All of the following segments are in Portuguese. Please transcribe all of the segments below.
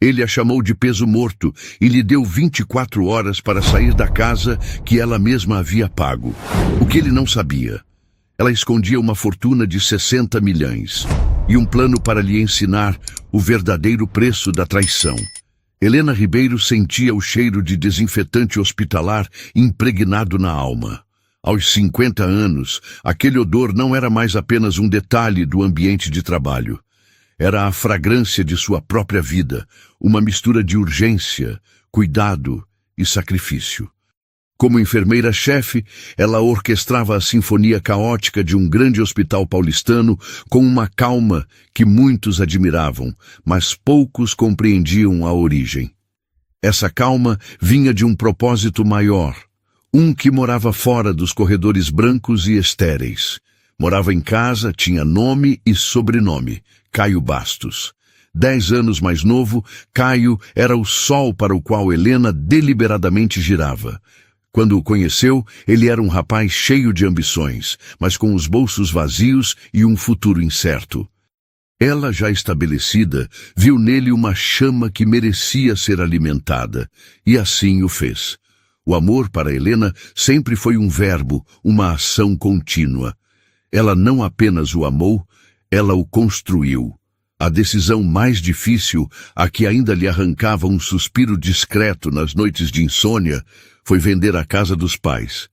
Ele a chamou de peso morto e lhe deu 24 horas para sair da casa que ela mesma havia pago. O que ele não sabia? Ela escondia uma fortuna de 60 milhões e um plano para lhe ensinar o verdadeiro preço da traição. Helena Ribeiro sentia o cheiro de desinfetante hospitalar impregnado na alma. Aos 50 anos, aquele odor não era mais apenas um detalhe do ambiente de trabalho. Era a fragrância de sua própria vida, uma mistura de urgência, cuidado e sacrifício. Como enfermeira-chefe, ela orquestrava a sinfonia caótica de um grande hospital paulistano com uma calma que muitos admiravam, mas poucos compreendiam a origem. Essa calma vinha de um propósito maior, um que morava fora dos corredores brancos e estéreis. Morava em casa, tinha nome e sobrenome, Caio Bastos. 10 anos mais novo, Caio era o sol para o qual Helena deliberadamente girava. Quando o conheceu, ele era um rapaz cheio de ambições, mas com os bolsos vazios e um futuro incerto. Ela, já estabelecida, viu nele uma chama que merecia ser alimentada, e assim o fez. O amor para Helena sempre foi um verbo, uma ação contínua. Ela não apenas o amou, ela o construiu. A decisão mais difícil, a que ainda lhe arrancava um suspiro discreto nas noites de insônia, foi vender a casa dos pais.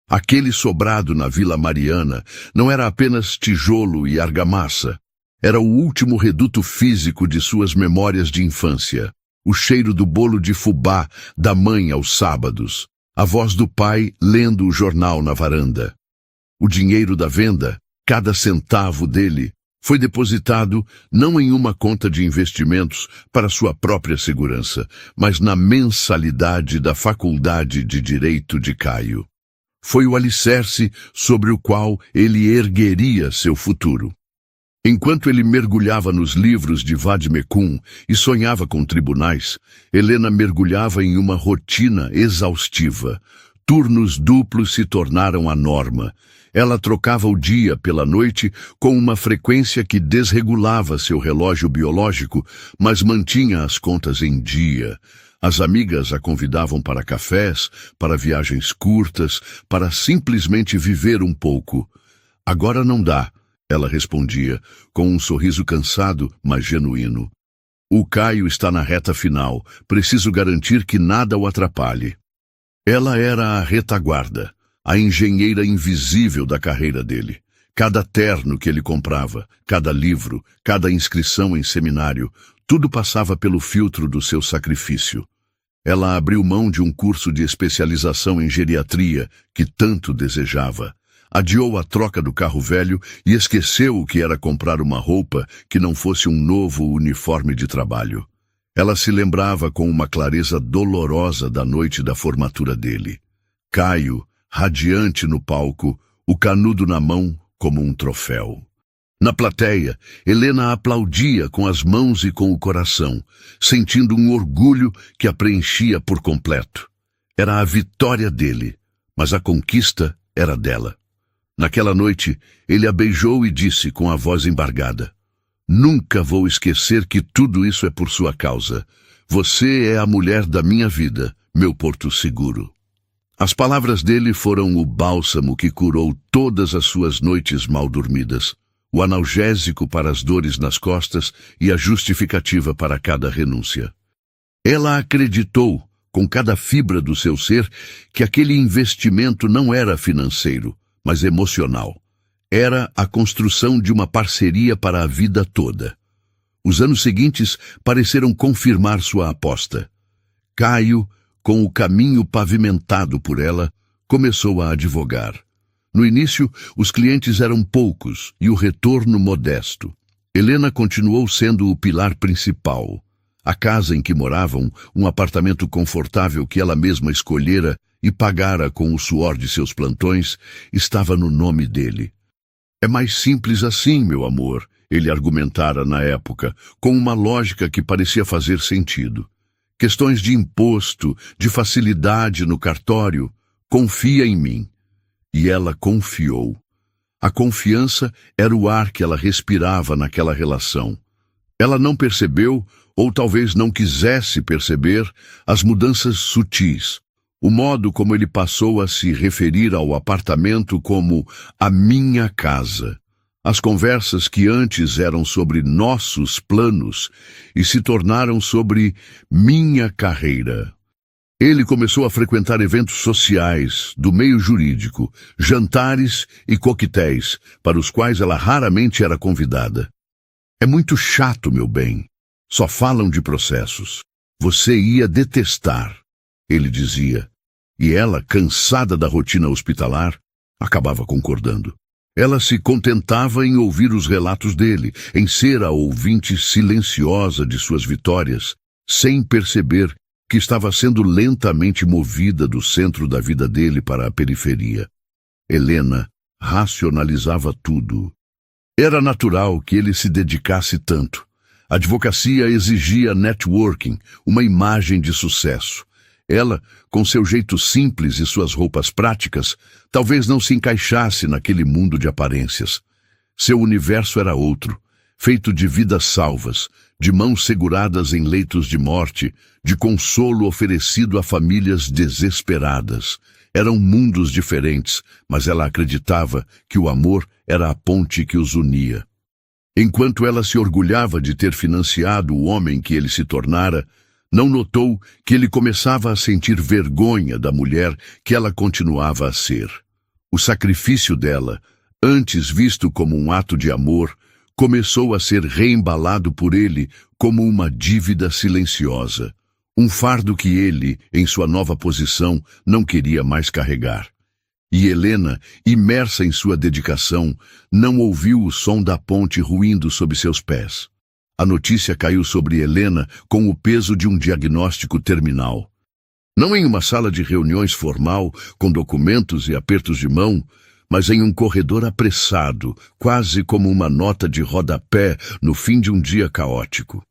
Aquele sobrado na Vila Mariana não era apenas tijolo e argamassa. Era o último reduto físico de suas memórias de infância. O cheiro do bolo de fubá da mãe aos sábados. A voz do pai lendo o jornal na varanda. O dinheiro da venda, cada centavo dele, foi depositado não em uma conta de investimentos para sua própria segurança, mas na mensalidade da Faculdade de Direito de Caio. Foi o alicerce sobre o qual ele ergueria seu futuro. Enquanto ele mergulhava nos livros de Vade-Mecum e sonhava com tribunais, Helena mergulhava em uma rotina exaustiva. Turnos duplos se tornaram a norma. Ela trocava o dia pela noite com uma frequência que desregulava seu relógio biológico, mas mantinha as contas em dia. As amigas a convidavam para cafés, para viagens curtas, para simplesmente viver um pouco. Agora não dá, ela respondia, com um sorriso cansado, mas genuíno. O Caio está na reta final, preciso garantir que nada o atrapalhe. Ela era a retaguarda, a engenheira invisível da carreira dele. Cada terno que ele comprava, cada livro, cada inscrição em seminário, tudo passava pelo filtro do seu sacrifício. Ela abriu mão de um curso de especialização em geriatria que tanto desejava. Adiou a troca do carro velho e esqueceu o que era comprar uma roupa que não fosse um novo uniforme de trabalho. Ela se lembrava com uma clareza dolorosa da noite da formatura dele. Caio, radiante no palco, o canudo na mão como um troféu. Na plateia, Helena aplaudia com as mãos e com o coração, sentindo um orgulho que a preenchia por completo. Era a vitória dele, mas a conquista era dela. Naquela noite, ele a beijou e disse com a voz embargada: "Nunca vou esquecer que tudo isso é por sua causa. Você é a mulher da minha vida, meu porto seguro." As palavras dele foram o bálsamo que curou todas as suas noites mal dormidas, o analgésico para as dores nas costas e a justificativa para cada renúncia. Ela acreditou, com cada fibra do seu ser, que aquele investimento não era financeiro, mas emocional. Era a construção de uma parceria para a vida toda. Os anos seguintes pareceram confirmar sua aposta. Caio, com o caminho pavimentado por ela, começou a advogar. No início, os clientes eram poucos e o retorno modesto. Helena continuou sendo o pilar principal. A casa em que moravam, um apartamento confortável que ela mesma escolhera e pagara com o suor de seus plantões, estava no nome dele. "É mais simples assim, meu amor", ele argumentara na época, com uma lógica que parecia fazer sentido. "Questões de imposto, de facilidade no cartório, confia em mim." E ela confiou. A confiança era o ar que ela respirava naquela relação. Ela não percebeu ou talvez não quisesse perceber, as mudanças sutis. O modo como ele passou a se referir ao apartamento como a minha casa. As conversas que antes eram sobre nossos planos e se tornaram sobre minha carreira. Ele começou a frequentar eventos sociais, do meio jurídico, jantares e coquetéis, para os quais ela raramente era convidada. É muito chato, meu bem. Só falam de processos. Você ia detestar, ele dizia. E ela, cansada da rotina hospitalar, acabava concordando. Ela se contentava em ouvir os relatos dele, em ser a ouvinte silenciosa de suas vitórias, sem perceber que estava sendo lentamente movida do centro da vida dele para a periferia. Helena racionalizava tudo. Era natural que ele se dedicasse tanto. A advocacia exigia networking, uma imagem de sucesso. Ela, com seu jeito simples e suas roupas práticas, talvez não se encaixasse naquele mundo de aparências. Seu universo era outro, feito de vidas salvas, de mãos seguradas em leitos de morte, de consolo oferecido a famílias desesperadas. Eram mundos diferentes, mas ela acreditava que o amor era a ponte que os unia. Enquanto ela se orgulhava de ter financiado o homem que ele se tornara, não notou que ele começava a sentir vergonha da mulher que ela continuava a ser. O sacrifício dela, antes visto como um ato de amor, começou a ser reembalado por ele como uma dívida silenciosa, um fardo que ele, em sua nova posição, não queria mais carregar. E Helena, imersa em sua dedicação, não ouviu o som da ponte ruindo sob seus pés. A notícia caiu sobre Helena com o peso de um diagnóstico terminal. Não em uma sala de reuniões formal, com documentos e apertos de mão, mas em um corredor apressado, quase como uma nota de rodapé no fim de um dia caótico.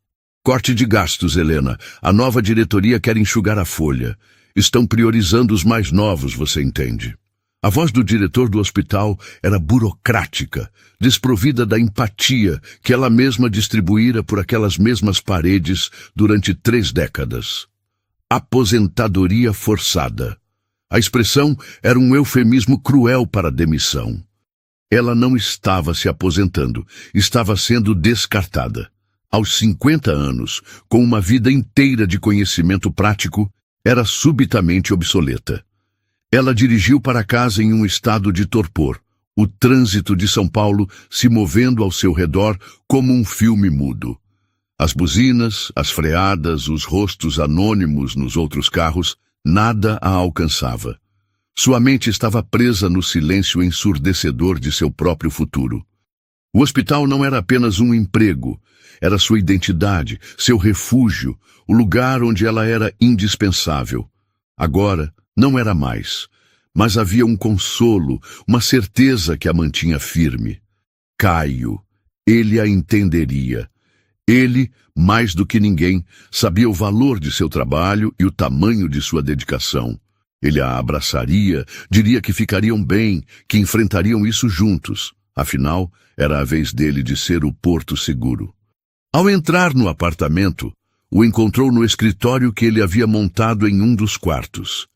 Corte de gastos, Helena. A nova diretoria quer enxugar a folha. Estão priorizando os mais novos, você entende. A voz do diretor do hospital era burocrática, desprovida da empatia que ela mesma distribuíra por aquelas mesmas paredes durante 3 décadas. Aposentadoria forçada. A expressão era um eufemismo cruel para a demissão. Ela não estava se aposentando, estava sendo descartada. Aos 50 anos, com uma vida inteira de conhecimento prático, era subitamente obsoleta. Ela dirigiu para casa em um estado de torpor, o trânsito de São Paulo se movendo ao seu redor como um filme mudo. As buzinas, as freadas, os rostos anônimos nos outros carros, nada a alcançava. Sua mente estava presa no silêncio ensurdecedor de seu próprio futuro. O hospital não era apenas um emprego, era sua identidade, seu refúgio, o lugar onde ela era indispensável. Agora, não era mais, mas havia um consolo, uma certeza que a mantinha firme. Caio, ele a entenderia. Ele, mais do que ninguém, sabia o valor de seu trabalho e o tamanho de sua dedicação. Ele a abraçaria, diria que ficariam bem, que enfrentariam isso juntos. Afinal, era a vez dele de ser o porto seguro. Ao entrar no apartamento, o encontrou no escritório que ele havia montado em um dos quartos.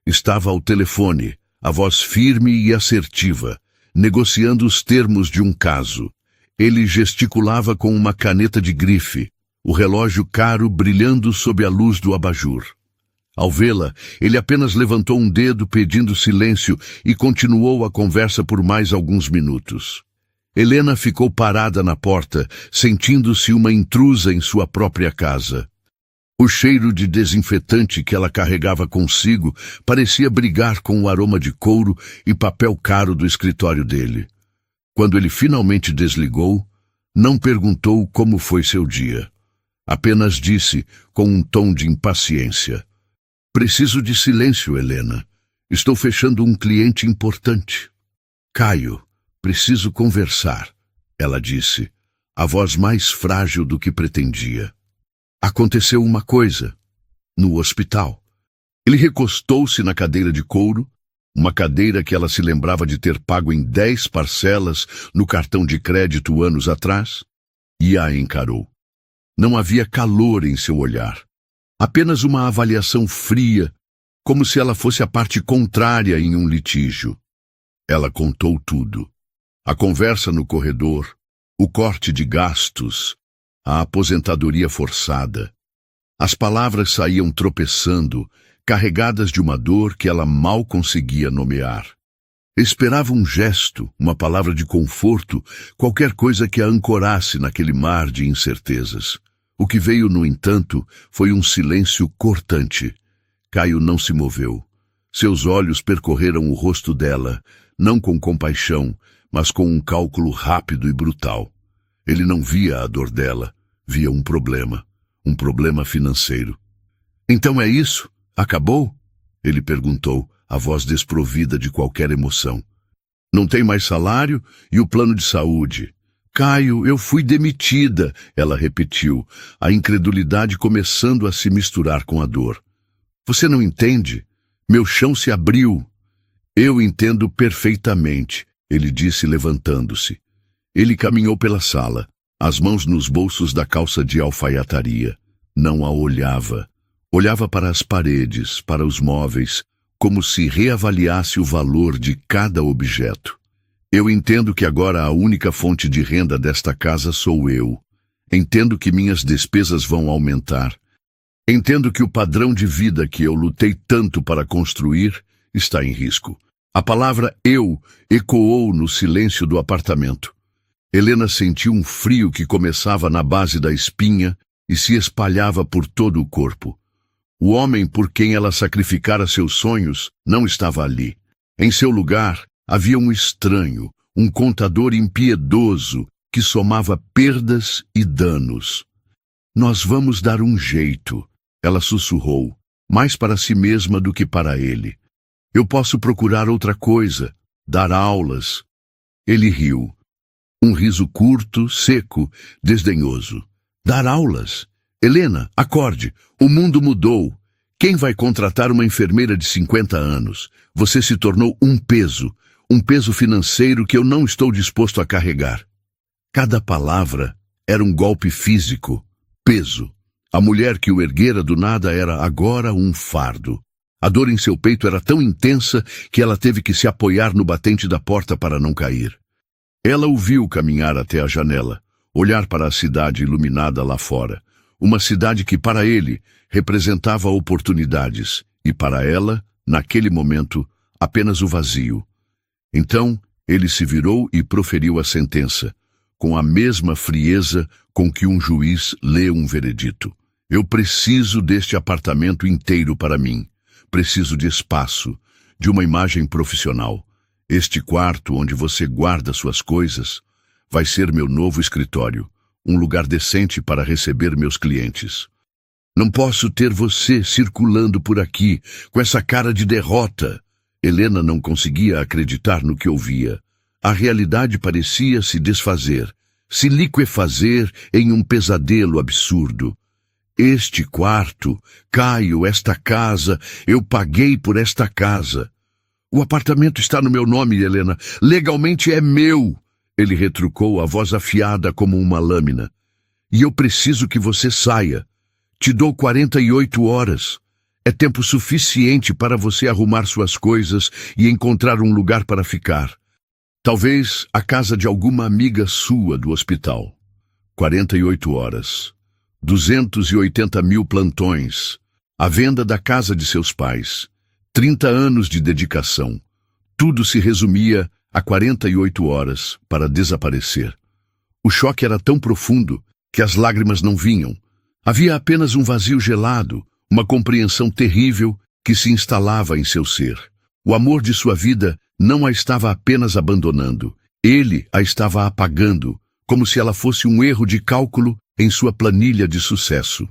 Estava ao telefone, a voz firme e assertiva, negociando os termos de um caso. Ele gesticulava com uma caneta de grife, o relógio caro brilhando sob a luz do abajur. Ao vê-la, ele apenas levantou um dedo pedindo silêncio e continuou a conversa por mais alguns minutos. Helena ficou parada na porta, sentindo-se uma intrusa em sua própria casa. O cheiro de desinfetante que ela carregava consigo parecia brigar com o aroma de couro e papel caro do escritório dele. Quando ele finalmente desligou, não perguntou como foi seu dia. Apenas disse, com um tom de impaciência: "Preciso de silêncio, Helena. Estou fechando um cliente importante." "Caio, preciso conversar", ela disse, a voz mais frágil do que pretendia. Aconteceu uma coisa, no hospital. Ele recostou-se na cadeira de couro, uma cadeira que ela se lembrava de ter pago em 10 parcelas no cartão de crédito anos atrás, e a encarou. Não havia calor em seu olhar. Apenas uma avaliação fria, como se ela fosse a parte contrária em um litígio. Ela contou tudo. A conversa no corredor, o corte de gastos, a aposentadoria forçada. As palavras saíam tropeçando, carregadas de uma dor que ela mal conseguia nomear. Esperava um gesto, uma palavra de conforto, qualquer coisa que a ancorasse naquele mar de incertezas. O que veio, no entanto, foi um silêncio cortante. Caio não se moveu. Seus olhos percorreram o rosto dela, não com compaixão, mas com um cálculo rápido e brutal. Ele não via a dor dela, via um problema financeiro. Então é isso? Acabou? Ele perguntou, a voz desprovida de qualquer emoção. Não tem mais salário e o plano de saúde. Caio, eu fui demitida, ela repetiu, a incredulidade começando a se misturar com a dor. Você não entende? Meu chão se abriu. Eu entendo perfeitamente, ele disse levantando-se. Ele caminhou pela sala, as mãos nos bolsos da calça de alfaiataria. Não a olhava. Olhava para as paredes, para os móveis, como se reavaliasse o valor de cada objeto. Eu entendo que agora a única fonte de renda desta casa sou eu. Entendo que minhas despesas vão aumentar. Entendo que o padrão de vida que eu lutei tanto para construir está em risco. A palavra eu ecoou no silêncio do apartamento. Helena sentiu um frio que começava na base da espinha e se espalhava por todo o corpo. O homem por quem ela sacrificara seus sonhos não estava ali. Em seu lugar, havia um estranho, um contador impiedoso que somava perdas e danos. Nós vamos dar um jeito, ela sussurrou, mais para si mesma do que para ele. Eu posso procurar outra coisa, dar aulas. Ele riu. Um riso curto, seco, desdenhoso. Dar aulas? Helena, acorde. O mundo mudou. Quem vai contratar uma enfermeira de 50 anos? Você se tornou um peso financeiro que eu não estou disposto a carregar. Cada palavra era um golpe físico. Peso. A mulher que o erguera do nada era agora um fardo. A dor em seu peito era tão intensa que ela teve que se apoiar no batente da porta para não cair. Ela o viu caminhar até a janela, olhar para a cidade iluminada lá fora. Uma cidade que para ele representava oportunidades e para ela, naquele momento, apenas o vazio. Então, ele se virou e proferiu a sentença, com a mesma frieza com que um juiz lê um veredito. Eu preciso deste apartamento inteiro para mim. Preciso de espaço, de uma imagem profissional. Este quarto onde você guarda suas coisas vai ser meu novo escritório, um lugar decente para receber meus clientes. Não posso ter você circulando por aqui com essa cara de derrota. Helena não conseguia acreditar no que ouvia. A realidade parecia se desfazer, se liquefazer em um pesadelo absurdo. Este quarto, Caio, esta casa, eu paguei por esta casa. O apartamento está no meu nome, Helena. Legalmente é meu. Ele retrucou, a voz afiada como uma lâmina. E eu preciso que você saia. Te dou 48 horas. É tempo suficiente para você arrumar suas coisas e encontrar um lugar para ficar. Talvez a casa de alguma amiga sua do hospital. 48 horas. 280 mil plantões. A venda da casa de seus pais. 30 anos de dedicação. Tudo se resumia a 48 horas para desaparecer. O choque era tão profundo que as lágrimas não vinham. Havia apenas um vazio gelado, uma compreensão terrível que se instalava em seu ser. O amor de sua vida não a estava apenas abandonando, ele a estava apagando, como se ela fosse um erro de cálculo em sua planilha de sucesso.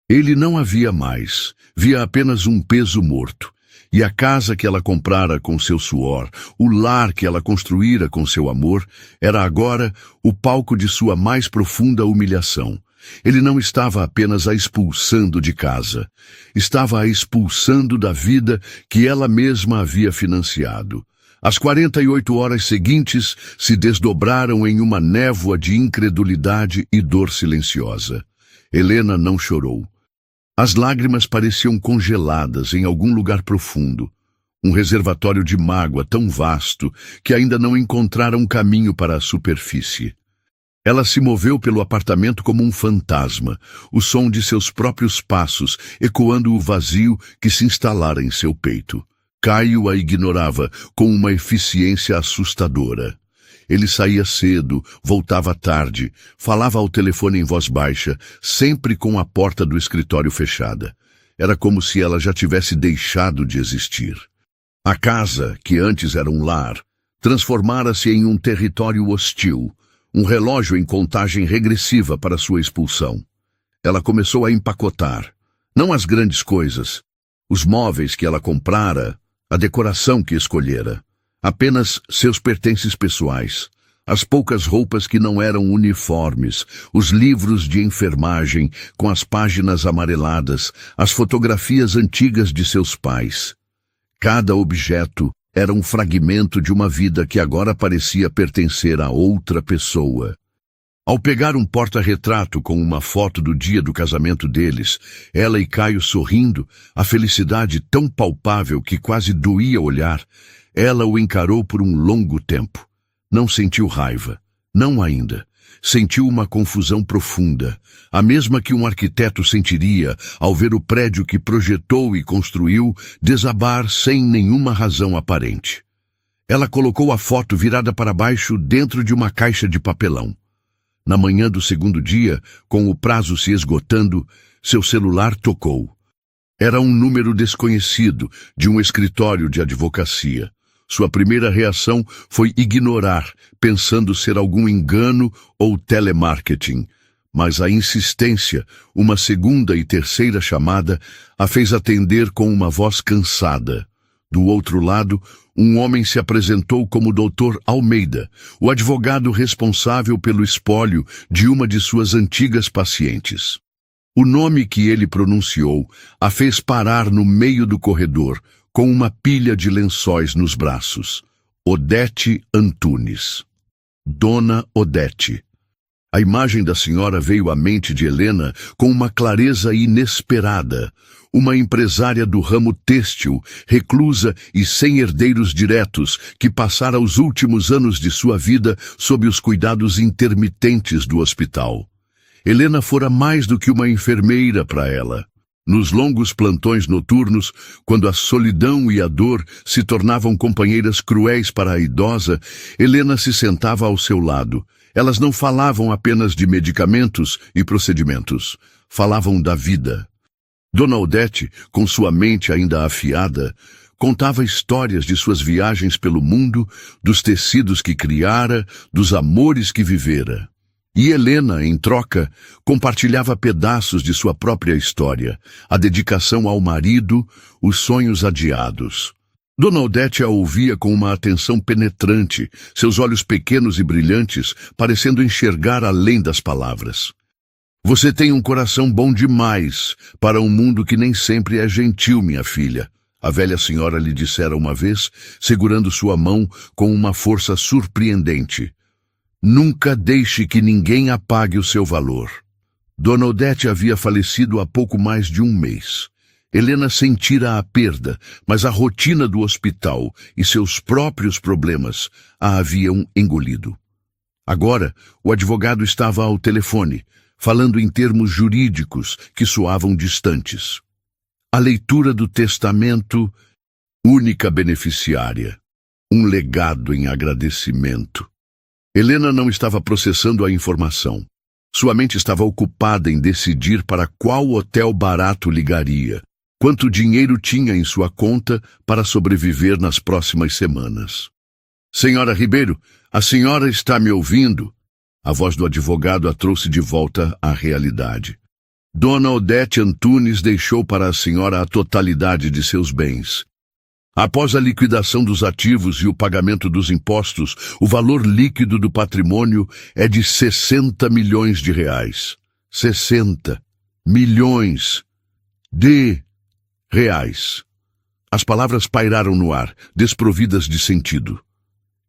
Ele não a via mais, via apenas um peso morto. E a casa que ela comprara com seu suor, o lar que ela construíra com seu amor, era agora o palco de sua mais profunda humilhação. Ele não estava apenas a expulsando de casa, estava a expulsando da vida que ela mesma havia financiado. As 48 horas seguintes se desdobraram em uma névoa de incredulidade e dor silenciosa. Helena não chorou. As lágrimas pareciam congeladas em algum lugar profundo, um reservatório de mágoa tão vasto que ainda não encontrara um caminho para a superfície. Ela se moveu pelo apartamento como um fantasma, o som de seus próprios passos ecoando o vazio que se instalara em seu peito. Caio a ignorava com uma eficiência assustadora. Ele saía cedo, voltava tarde, falava ao telefone em voz baixa, sempre com a porta do escritório fechada. Era como se ela já tivesse deixado de existir. A casa, que antes era um lar, transformara-se em um território hostil, um relógio em contagem regressiva para sua expulsão. Ela começou a empacotar, não as grandes coisas, os móveis que ela comprara, a decoração que escolhera, apenas seus pertences pessoais, as poucas roupas que não eram uniformes, os livros de enfermagem com as páginas amareladas, as fotografias antigas de seus pais. Cada objeto era um fragmento de uma vida que agora parecia pertencer a outra pessoa. Ao pegar um porta-retrato com uma foto do dia do casamento deles, ela e Caio sorrindo, a felicidade tão palpável que quase doía olhar, ela o encarou por um longo tempo. Não sentiu raiva, não ainda. Sentiu uma confusão profunda, a mesma que um arquiteto sentiria ao ver o prédio que projetou e construiu desabar sem nenhuma razão aparente. Ela colocou a foto virada para baixo dentro de uma caixa de papelão. Na manhã do segundo dia, com o prazo se esgotando, seu celular tocou. Era um número desconhecido, de um escritório de advocacia. Sua primeira reação foi ignorar, pensando ser algum engano ou telemarketing. Mas a insistência, uma segunda e terceira chamada, a fez atender com uma voz cansada. Do outro lado, um homem se apresentou como Dr. Almeida, o advogado responsável pelo espólio de uma de suas antigas pacientes. O nome que ele pronunciou a fez parar no meio do corredor, com uma pilha de lençóis nos braços. Odete Antunes. Dona Odete. A imagem da senhora veio à mente de Helena com uma clareza inesperada. Uma empresária do ramo têxtil, reclusa e sem herdeiros diretos, que passara os últimos anos de sua vida sob os cuidados intermitentes do hospital. Helena fora mais do que uma enfermeira para ela. Nos longos plantões noturnos, quando a solidão e a dor se tornavam companheiras cruéis para a idosa, Helena se sentava ao seu lado. Elas não falavam apenas de medicamentos e procedimentos. Falavam da vida. Dona Odete, com sua mente ainda afiada, contava histórias de suas viagens pelo mundo, dos tecidos que criara, dos amores que vivera. E Helena, em troca, compartilhava pedaços de sua própria história, a dedicação ao marido, os sonhos adiados. Dona Odete a ouvia com uma atenção penetrante, seus olhos pequenos e brilhantes, parecendo enxergar além das palavras. Você tem um coração bom demais para um mundo que nem sempre é gentil, minha filha, a velha senhora lhe dissera uma vez, segurando sua mão com uma força surpreendente. Nunca deixe que ninguém apague o seu valor. Dona Odete havia falecido há pouco mais de um mês. Helena sentira a perda, mas a rotina do hospital e seus próprios problemas a haviam engolido. Agora, o advogado estava ao telefone, falando em termos jurídicos que soavam distantes. A leitura do testamento, única beneficiária. Um legado em agradecimento. Helena não estava processando a informação. Sua mente estava ocupada em decidir para qual hotel barato ligaria, quanto dinheiro tinha em sua conta para sobreviver nas próximas semanas. Senhora Ribeiro, a senhora está me ouvindo? A voz do advogado a trouxe de volta à realidade. Dona Odete Antunes deixou para a senhora a totalidade de seus bens. Após a liquidação dos ativos e o pagamento dos impostos, o valor líquido do patrimônio é de 60 milhões de reais. 60 milhões de reais. As palavras pairaram no ar, desprovidas de sentido.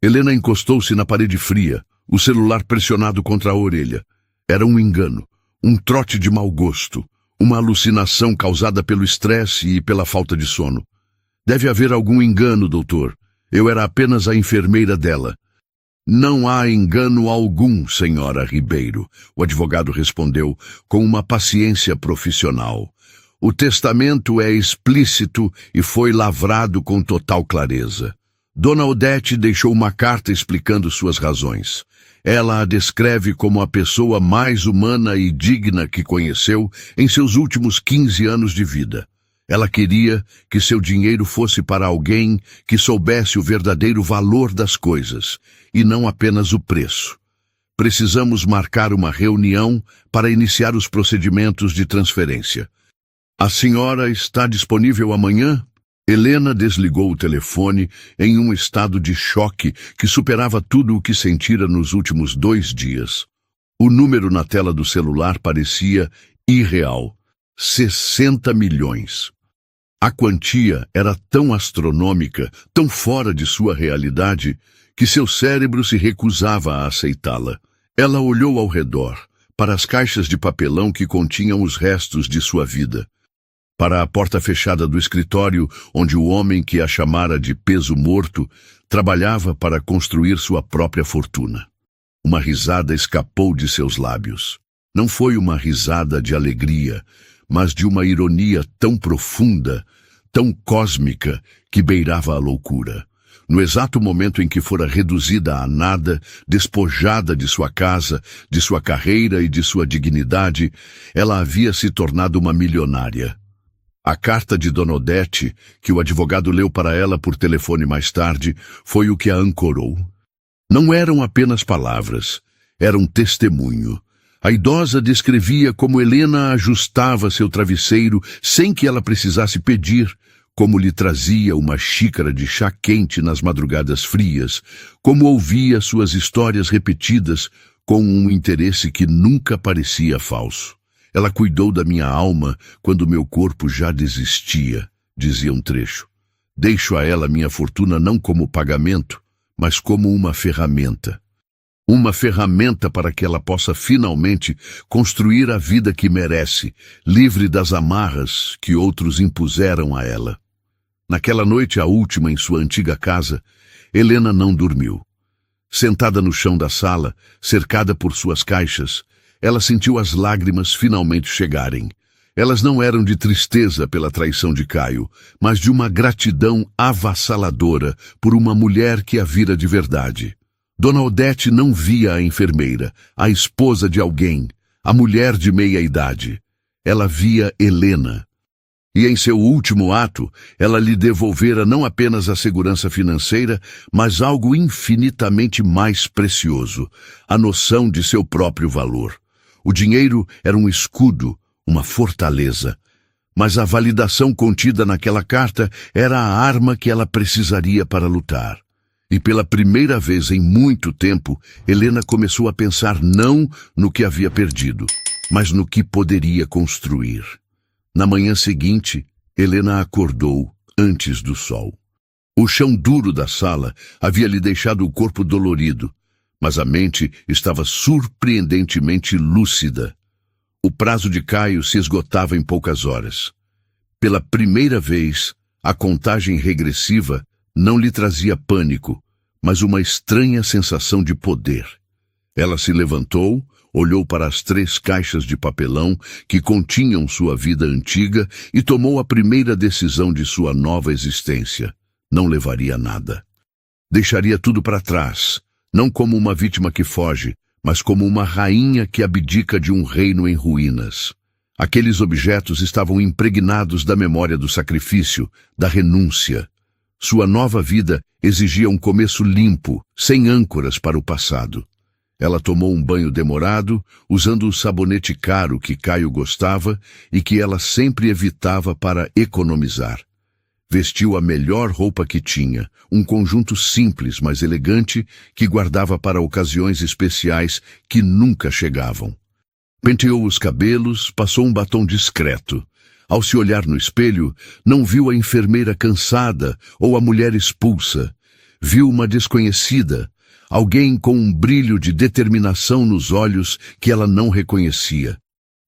Helena encostou-se na parede fria, o celular pressionado contra a orelha. Era um engano, um trote de mau gosto, uma alucinação causada pelo estresse e pela falta de sono. Deve haver algum engano, doutor. Eu era apenas a enfermeira dela. Não há engano algum, senhora Ribeiro, o advogado respondeu com uma paciência profissional. O testamento é explícito e foi lavrado com total clareza. Dona Odete deixou uma carta explicando suas razões. Ela a descreve como a pessoa mais humana e digna que conheceu em seus últimos 15 anos de vida. Ela queria que seu dinheiro fosse para alguém que soubesse o verdadeiro valor das coisas, e não apenas o preço. Precisamos marcar uma reunião para iniciar os procedimentos de transferência. A senhora está disponível amanhã? Helena desligou o telefone em um estado de choque que superava tudo o que sentira nos últimos 2 dias. O número na tela do celular parecia irreal. 60 milhões. A quantia era tão astronômica, tão fora de sua realidade, que seu cérebro se recusava a aceitá-la. Ela olhou ao redor, para as caixas de papelão que continham os restos de sua vida, para a porta fechada do escritório onde o homem que a chamara de peso morto trabalhava para construir sua própria fortuna. Uma risada escapou de seus lábios. Não foi uma risada de alegria, mas de uma ironia tão profunda, tão cósmica, que beirava a loucura. No exato momento em que fora reduzida a nada, despojada de sua casa, de sua carreira e de sua dignidade, ela havia se tornado uma milionária. A carta de Dona Odete, que o advogado leu para ela por telefone mais tarde, foi o que a ancorou. Não eram apenas palavras, era um testemunho. A idosa descrevia como Helena ajustava seu travesseiro sem que ela precisasse pedir, como lhe trazia uma xícara de chá quente nas madrugadas frias, como ouvia suas histórias repetidas com um interesse que nunca parecia falso. Ela cuidou da minha alma quando meu corpo já desistia, dizia um trecho. Deixo a ela minha fortuna não como pagamento, mas como uma ferramenta. Uma ferramenta para que ela possa finalmente construir a vida que merece, livre das amarras que outros impuseram a ela. Naquela noite, a última em sua antiga casa, Helena não dormiu. Sentada no chão da sala, cercada por suas caixas, ela sentiu as lágrimas finalmente chegarem. Elas não eram de tristeza pela traição de Caio, mas de uma gratidão avassaladora por uma mulher que a vira de verdade. Dona Odete não via a enfermeira, a esposa de alguém, a mulher de meia idade. Ela via Helena. E em seu último ato, ela lhe devolvera não apenas a segurança financeira, mas algo infinitamente mais precioso, a noção de seu próprio valor. O dinheiro era um escudo, uma fortaleza, mas a validação contida naquela carta era a arma que ela precisaria para lutar. E pela primeira vez em muito tempo, Helena começou a pensar não no que havia perdido, mas no que poderia construir. Na manhã seguinte, Helena acordou antes do sol. O chão duro da sala havia lhe deixado o corpo dolorido, mas a mente estava surpreendentemente lúcida. O prazo de Caio se esgotava em poucas horas. Pela primeira vez, a contagem regressiva não lhe trazia pânico, mas uma estranha sensação de poder. Ela se levantou, olhou para as 3 caixas de papelão que continham sua vida antiga e tomou a primeira decisão de sua nova existência. Não levaria nada. Deixaria tudo para trás, não como uma vítima que foge, mas como uma rainha que abdica de um reino em ruínas. Aqueles objetos estavam impregnados da memória do sacrifício, da renúncia. Sua nova vida exigia um começo limpo, sem âncoras para o passado. Ela tomou um banho demorado, usando o sabonete caro que Caio gostava e que ela sempre evitava para economizar. Vestiu a melhor roupa que tinha, um conjunto simples, mas elegante, que guardava para ocasiões especiais que nunca chegavam. Penteou os cabelos, passou um batom discreto. Ao se olhar no espelho, não viu a enfermeira cansada ou a mulher expulsa. Viu uma desconhecida, alguém com um brilho de determinação nos olhos que ela não reconhecia.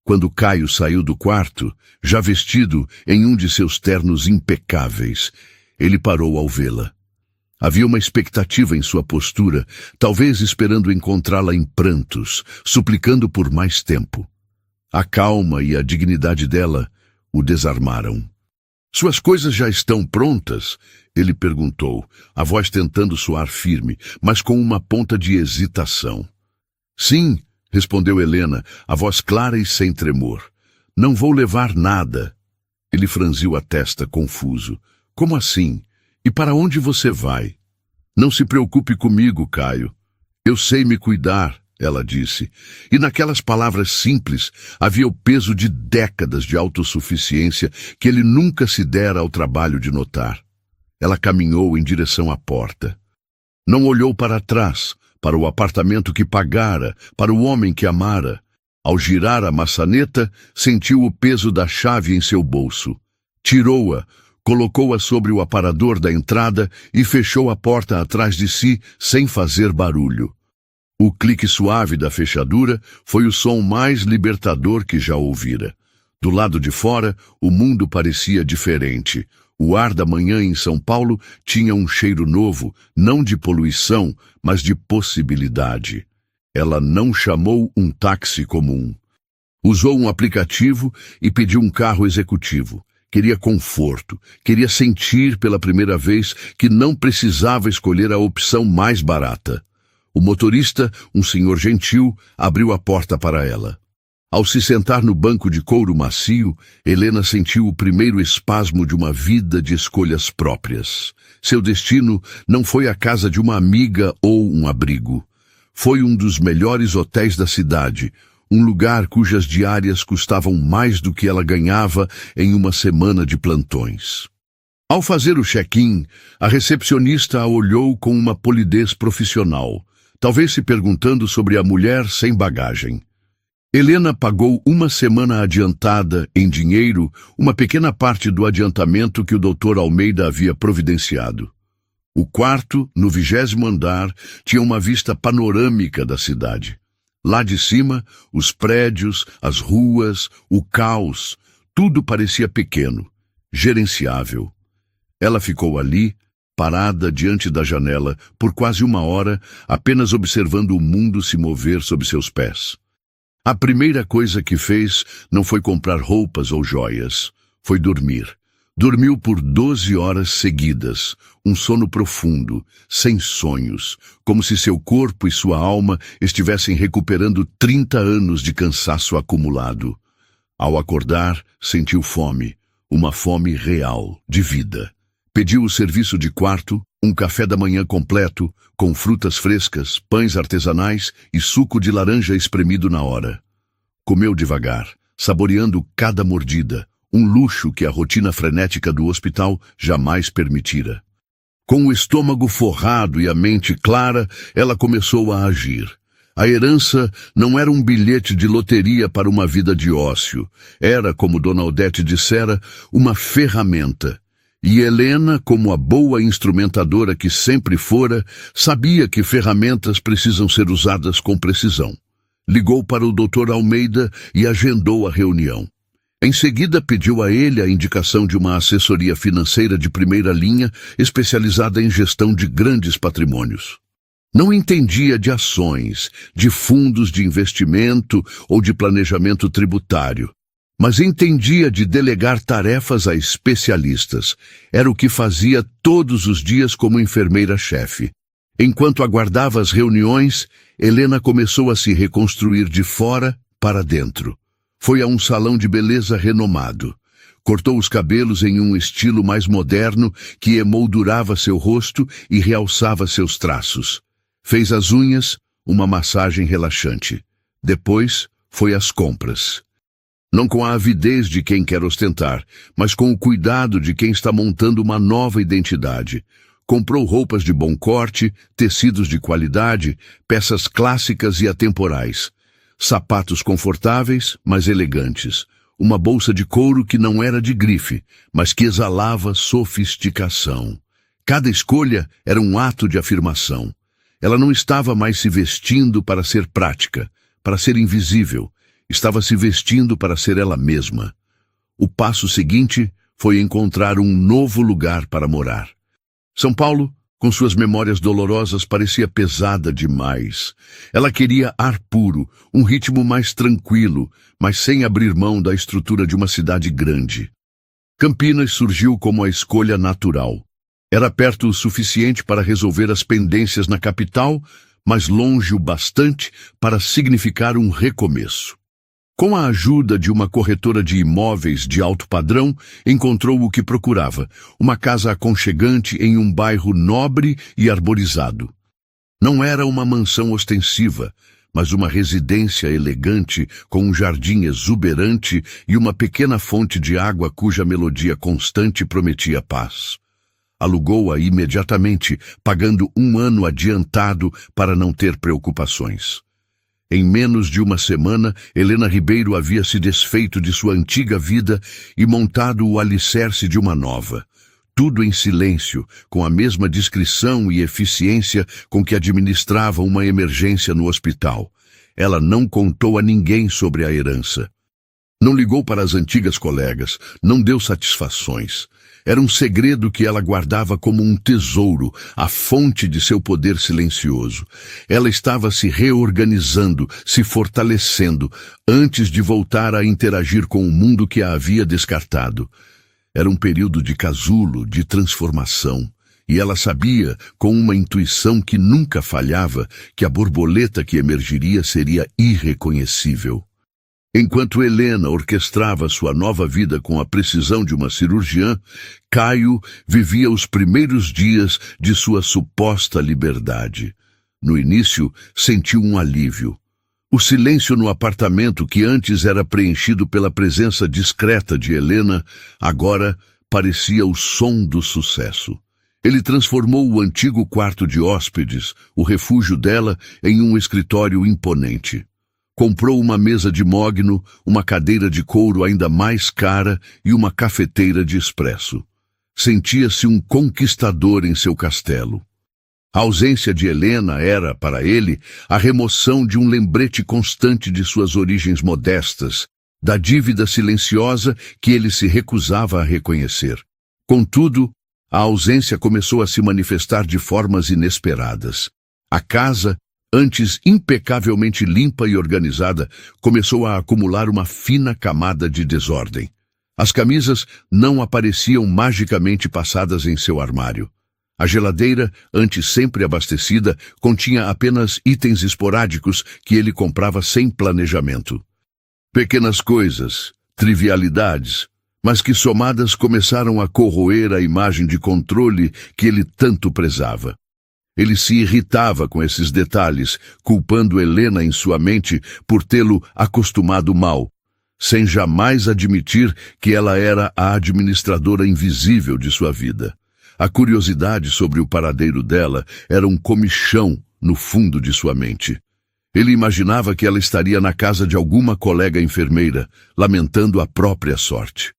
Quando Caio saiu do quarto, já vestido em um de seus ternos impecáveis, ele parou ao vê-la. Havia uma expectativa em sua postura, talvez esperando encontrá-la em prantos, suplicando por mais tempo. A calma e a dignidade dela o desarmaram. "Suas coisas já estão prontas?" ele perguntou, a voz tentando soar firme, mas com uma ponta de hesitação. "Sim", respondeu Helena, a voz clara e sem tremor. "Não vou levar nada." Ele franziu a testa, confuso. "Como assim? E para onde você vai?" "Não se preocupe comigo, Caio. Eu sei me cuidar", ela disse. E naquelas palavras simples havia o peso de décadas de autossuficiência que ele nunca se dera ao trabalho de notar. Ela caminhou em direção à porta. Não olhou para trás, para o apartamento que pagara, para o homem que amara. Ao girar a maçaneta, sentiu o peso da chave em seu bolso. Tirou-a, colocou-a sobre o aparador da entrada e fechou a porta atrás de si sem fazer barulho. O clique suave da fechadura foi o som mais libertador que já ouvira. Do lado de fora, o mundo parecia diferente. O ar da manhã em São Paulo tinha um cheiro novo, não de poluição, mas de possibilidade. Ela não chamou um táxi comum. Usou um aplicativo e pediu um carro executivo. Queria conforto, queria sentir pela primeira vez que não precisava escolher a opção mais barata. O motorista, um senhor gentil, abriu a porta para ela. Ao se sentar no banco de couro macio, Helena sentiu o primeiro espasmo de uma vida de escolhas próprias. Seu destino não foi a casa de uma amiga ou um abrigo. Foi um dos melhores hotéis da cidade, um lugar cujas diárias custavam mais do que ela ganhava em uma semana de plantões. Ao fazer o check-in, a recepcionista a olhou com uma polidez profissional, talvez se perguntando sobre a mulher sem bagagem. Helena pagou uma semana adiantada, em dinheiro, uma pequena parte do adiantamento que o Dr. Almeida havia providenciado. O quarto, no 20º andar, tinha uma vista panorâmica da cidade. Lá de cima, os prédios, as ruas, o caos, tudo parecia pequeno, gerenciável. Ela ficou ali, parada diante da janela, por quase uma hora, apenas observando o mundo se mover sob seus pés. A primeira coisa que fez não foi comprar roupas ou joias, foi dormir. Dormiu por 12 horas seguidas, um sono profundo, sem sonhos, como se seu corpo e sua alma estivessem recuperando 30 anos de cansaço acumulado. Ao acordar, sentiu fome, uma fome real, de vida. Pediu o serviço de quarto, um café da manhã completo, com frutas frescas, pães artesanais e suco de laranja espremido na hora. Comeu devagar, saboreando cada mordida, um luxo que a rotina frenética do hospital jamais permitira. Com o estômago forrado e a mente clara, ela começou a agir. A herança não era um bilhete de loteria para uma vida de ócio. Era, como Dona Odete dissera, uma ferramenta. E Helena, como a boa instrumentadora que sempre fora, sabia que ferramentas precisam ser usadas com precisão. Ligou para o Dr. Almeida e agendou a reunião. Em seguida, pediu a ele a indicação de uma assessoria financeira de primeira linha, especializada em gestão de grandes patrimônios. Não entendia de ações, de fundos de investimento ou de planejamento tributário, mas entendia de delegar tarefas a especialistas. Era o que fazia todos os dias como enfermeira-chefe. Enquanto aguardava as reuniões, Helena começou a se reconstruir de fora para dentro. Foi a um salão de beleza renomado. Cortou os cabelos em um estilo mais moderno que emoldurava seu rosto e realçava seus traços. Fez as unhas, uma massagem relaxante. Depois, foi às compras. Não com a avidez de quem quer ostentar, mas com o cuidado de quem está montando uma nova identidade. Comprou roupas de bom corte, tecidos de qualidade, peças clássicas e atemporais. Sapatos confortáveis, mas elegantes. Uma bolsa de couro que não era de grife, mas que exalava sofisticação. Cada escolha era um ato de afirmação. Ela não estava mais se vestindo para ser prática, para ser invisível. Estava se vestindo para ser ela mesma. O passo seguinte foi encontrar um novo lugar para morar. São Paulo, com suas memórias dolorosas, parecia pesada demais. Ela queria ar puro, um ritmo mais tranquilo, mas sem abrir mão da estrutura de uma cidade grande. Campinas surgiu como a escolha natural. Era perto o suficiente para resolver as pendências na capital, mas longe o bastante para significar um recomeço. Com a ajuda de uma corretora de imóveis de alto padrão, encontrou o que procurava, uma casa aconchegante em um bairro nobre e arborizado. Não era uma mansão ostensiva, mas uma residência elegante com um jardim exuberante e uma pequena fonte de água cuja melodia constante prometia paz. Alugou-a imediatamente, pagando 1 ano adiantado para não ter preocupações. Em menos de uma semana, Helena Ribeiro havia se desfeito de sua antiga vida e montado o alicerce de uma nova. Tudo em silêncio, com a mesma discrição e eficiência com que administrava uma emergência no hospital. Ela não contou a ninguém sobre a herança. Não ligou para as antigas colegas, não deu satisfações. Era um segredo que ela guardava como um tesouro, a fonte de seu poder silencioso. Ela estava se reorganizando, se fortalecendo, antes de voltar a interagir com o mundo que a havia descartado. Era um período de casulo, de transformação. E ela sabia, com uma intuição que nunca falhava, que a borboleta que emergiria seria irreconhecível. Enquanto Helena orquestrava sua nova vida com a precisão de uma cirurgiã, Caio vivia os primeiros dias de sua suposta liberdade. No início, sentiu um alívio. O silêncio no apartamento, que antes era preenchido pela presença discreta de Helena, agora parecia o som do sucesso. Ele transformou o antigo quarto de hóspedes, o refúgio dela, em um escritório imponente. Comprou uma mesa de mogno, uma cadeira de couro ainda mais cara e uma cafeteira de expresso. Sentia-se um conquistador em seu castelo. A ausência de Helena era, para ele, a remoção de um lembrete constante de suas origens modestas, da dívida silenciosa que ele se recusava a reconhecer. Contudo, a ausência começou a se manifestar de formas inesperadas. A casa, antes impecavelmente limpa e organizada, começou a acumular uma fina camada de desordem. As camisas não apareciam magicamente passadas em seu armário. A geladeira, antes sempre abastecida, continha apenas itens esporádicos que ele comprava sem planejamento. Pequenas coisas, trivialidades, mas que somadas começaram a corroer a imagem de controle que ele tanto prezava. Ele se irritava com esses detalhes, culpando Helena em sua mente por tê-lo acostumado mal, sem jamais admitir que ela era a administradora invisível de sua vida. A curiosidade sobre o paradeiro dela era um comichão no fundo de sua mente. Ele imaginava que ela estaria na casa de alguma colega enfermeira, lamentando a própria sorte.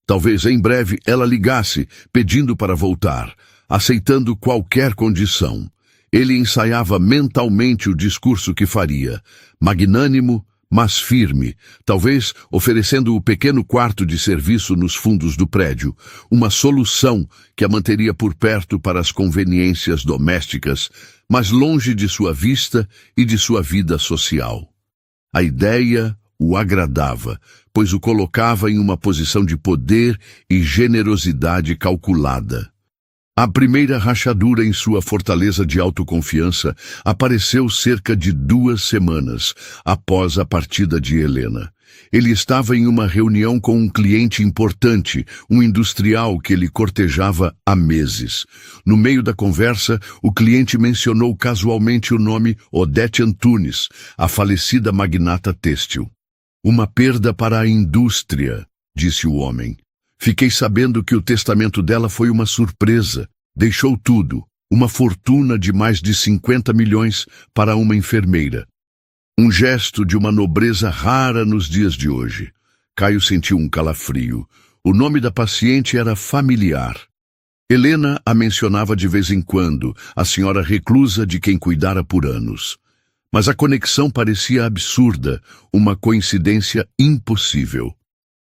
Talvez em breve ela ligasse, pedindo para voltar, aceitando qualquer condição. Ele ensaiava mentalmente o discurso que faria, magnânimo, mas firme, talvez oferecendo o pequeno quarto de serviço nos fundos do prédio, uma solução que a manteria por perto para as conveniências domésticas, mas longe de sua vista e de sua vida social. A ideia o agradava, pois o colocava em uma posição de poder e generosidade calculada. A primeira rachadura em sua fortaleza de autoconfiança apareceu cerca de 2 semanas após a partida de Helena. Ele estava em uma reunião com um cliente importante, um industrial que ele cortejava há meses. No meio da conversa, o cliente mencionou casualmente o nome Odete Antunes, a falecida magnata têxtil. "Uma perda para a indústria", disse o homem. "Fiquei sabendo que o testamento dela foi uma surpresa. Deixou tudo, uma fortuna de mais de 50 milhões para uma enfermeira. Um gesto de uma nobreza rara nos dias de hoje." Caio sentiu um calafrio. O nome da paciente era familiar. Helena a mencionava de vez em quando, a senhora reclusa de quem cuidara por anos. Mas a conexão parecia absurda, uma coincidência impossível.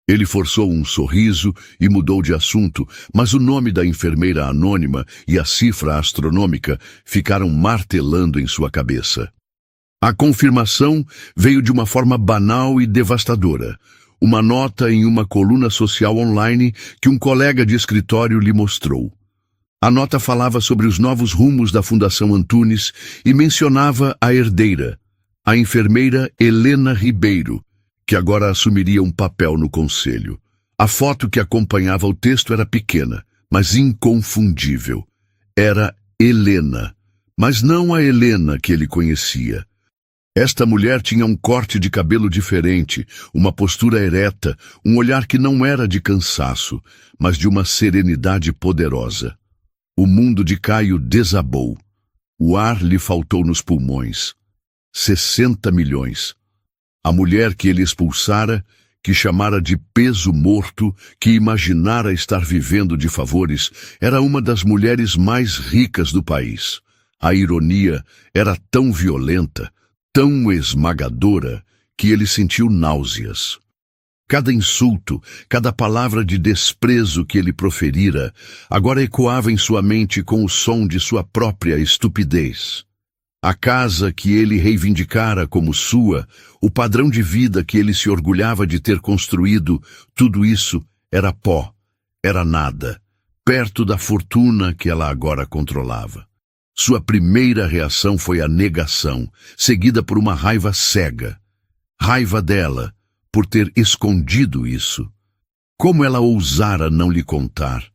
Ele forçou um sorriso e mudou de assunto, mas o nome da enfermeira anônima e a cifra astronômica ficaram martelando em sua cabeça. A confirmação veio de uma forma banal e devastadora. Uma nota em uma coluna social online que um colega de escritório lhe mostrou. A nota falava sobre os novos rumos da Fundação Antunes e mencionava a herdeira, a enfermeira Helena Ribeiro, que agora assumiria um papel no conselho. A foto que acompanhava o texto era pequena, mas inconfundível. Era Helena, mas não a Helena que ele conhecia. Esta mulher tinha um corte de cabelo diferente, uma postura ereta, um olhar que não era de cansaço, mas de uma serenidade poderosa. O mundo de Caio desabou. O ar lhe faltou nos pulmões. 60 milhões. A mulher que ele expulsara, que chamara de peso morto, que imaginara estar vivendo de favores, era uma das mulheres mais ricas do país. A ironia era tão violenta, tão esmagadora, que ele sentiu náuseas. Cada insulto, cada palavra de desprezo que ele proferira, agora ecoava em sua mente com o som de sua própria estupidez. A casa que ele reivindicara como sua, o padrão de vida que ele se orgulhava de ter construído, tudo isso era pó, era nada, perto da fortuna que ela agora controlava. Sua primeira reação foi a negação, seguida por uma raiva cega. Raiva dela, por ter escondido isso. Como ela ousara não lhe contar?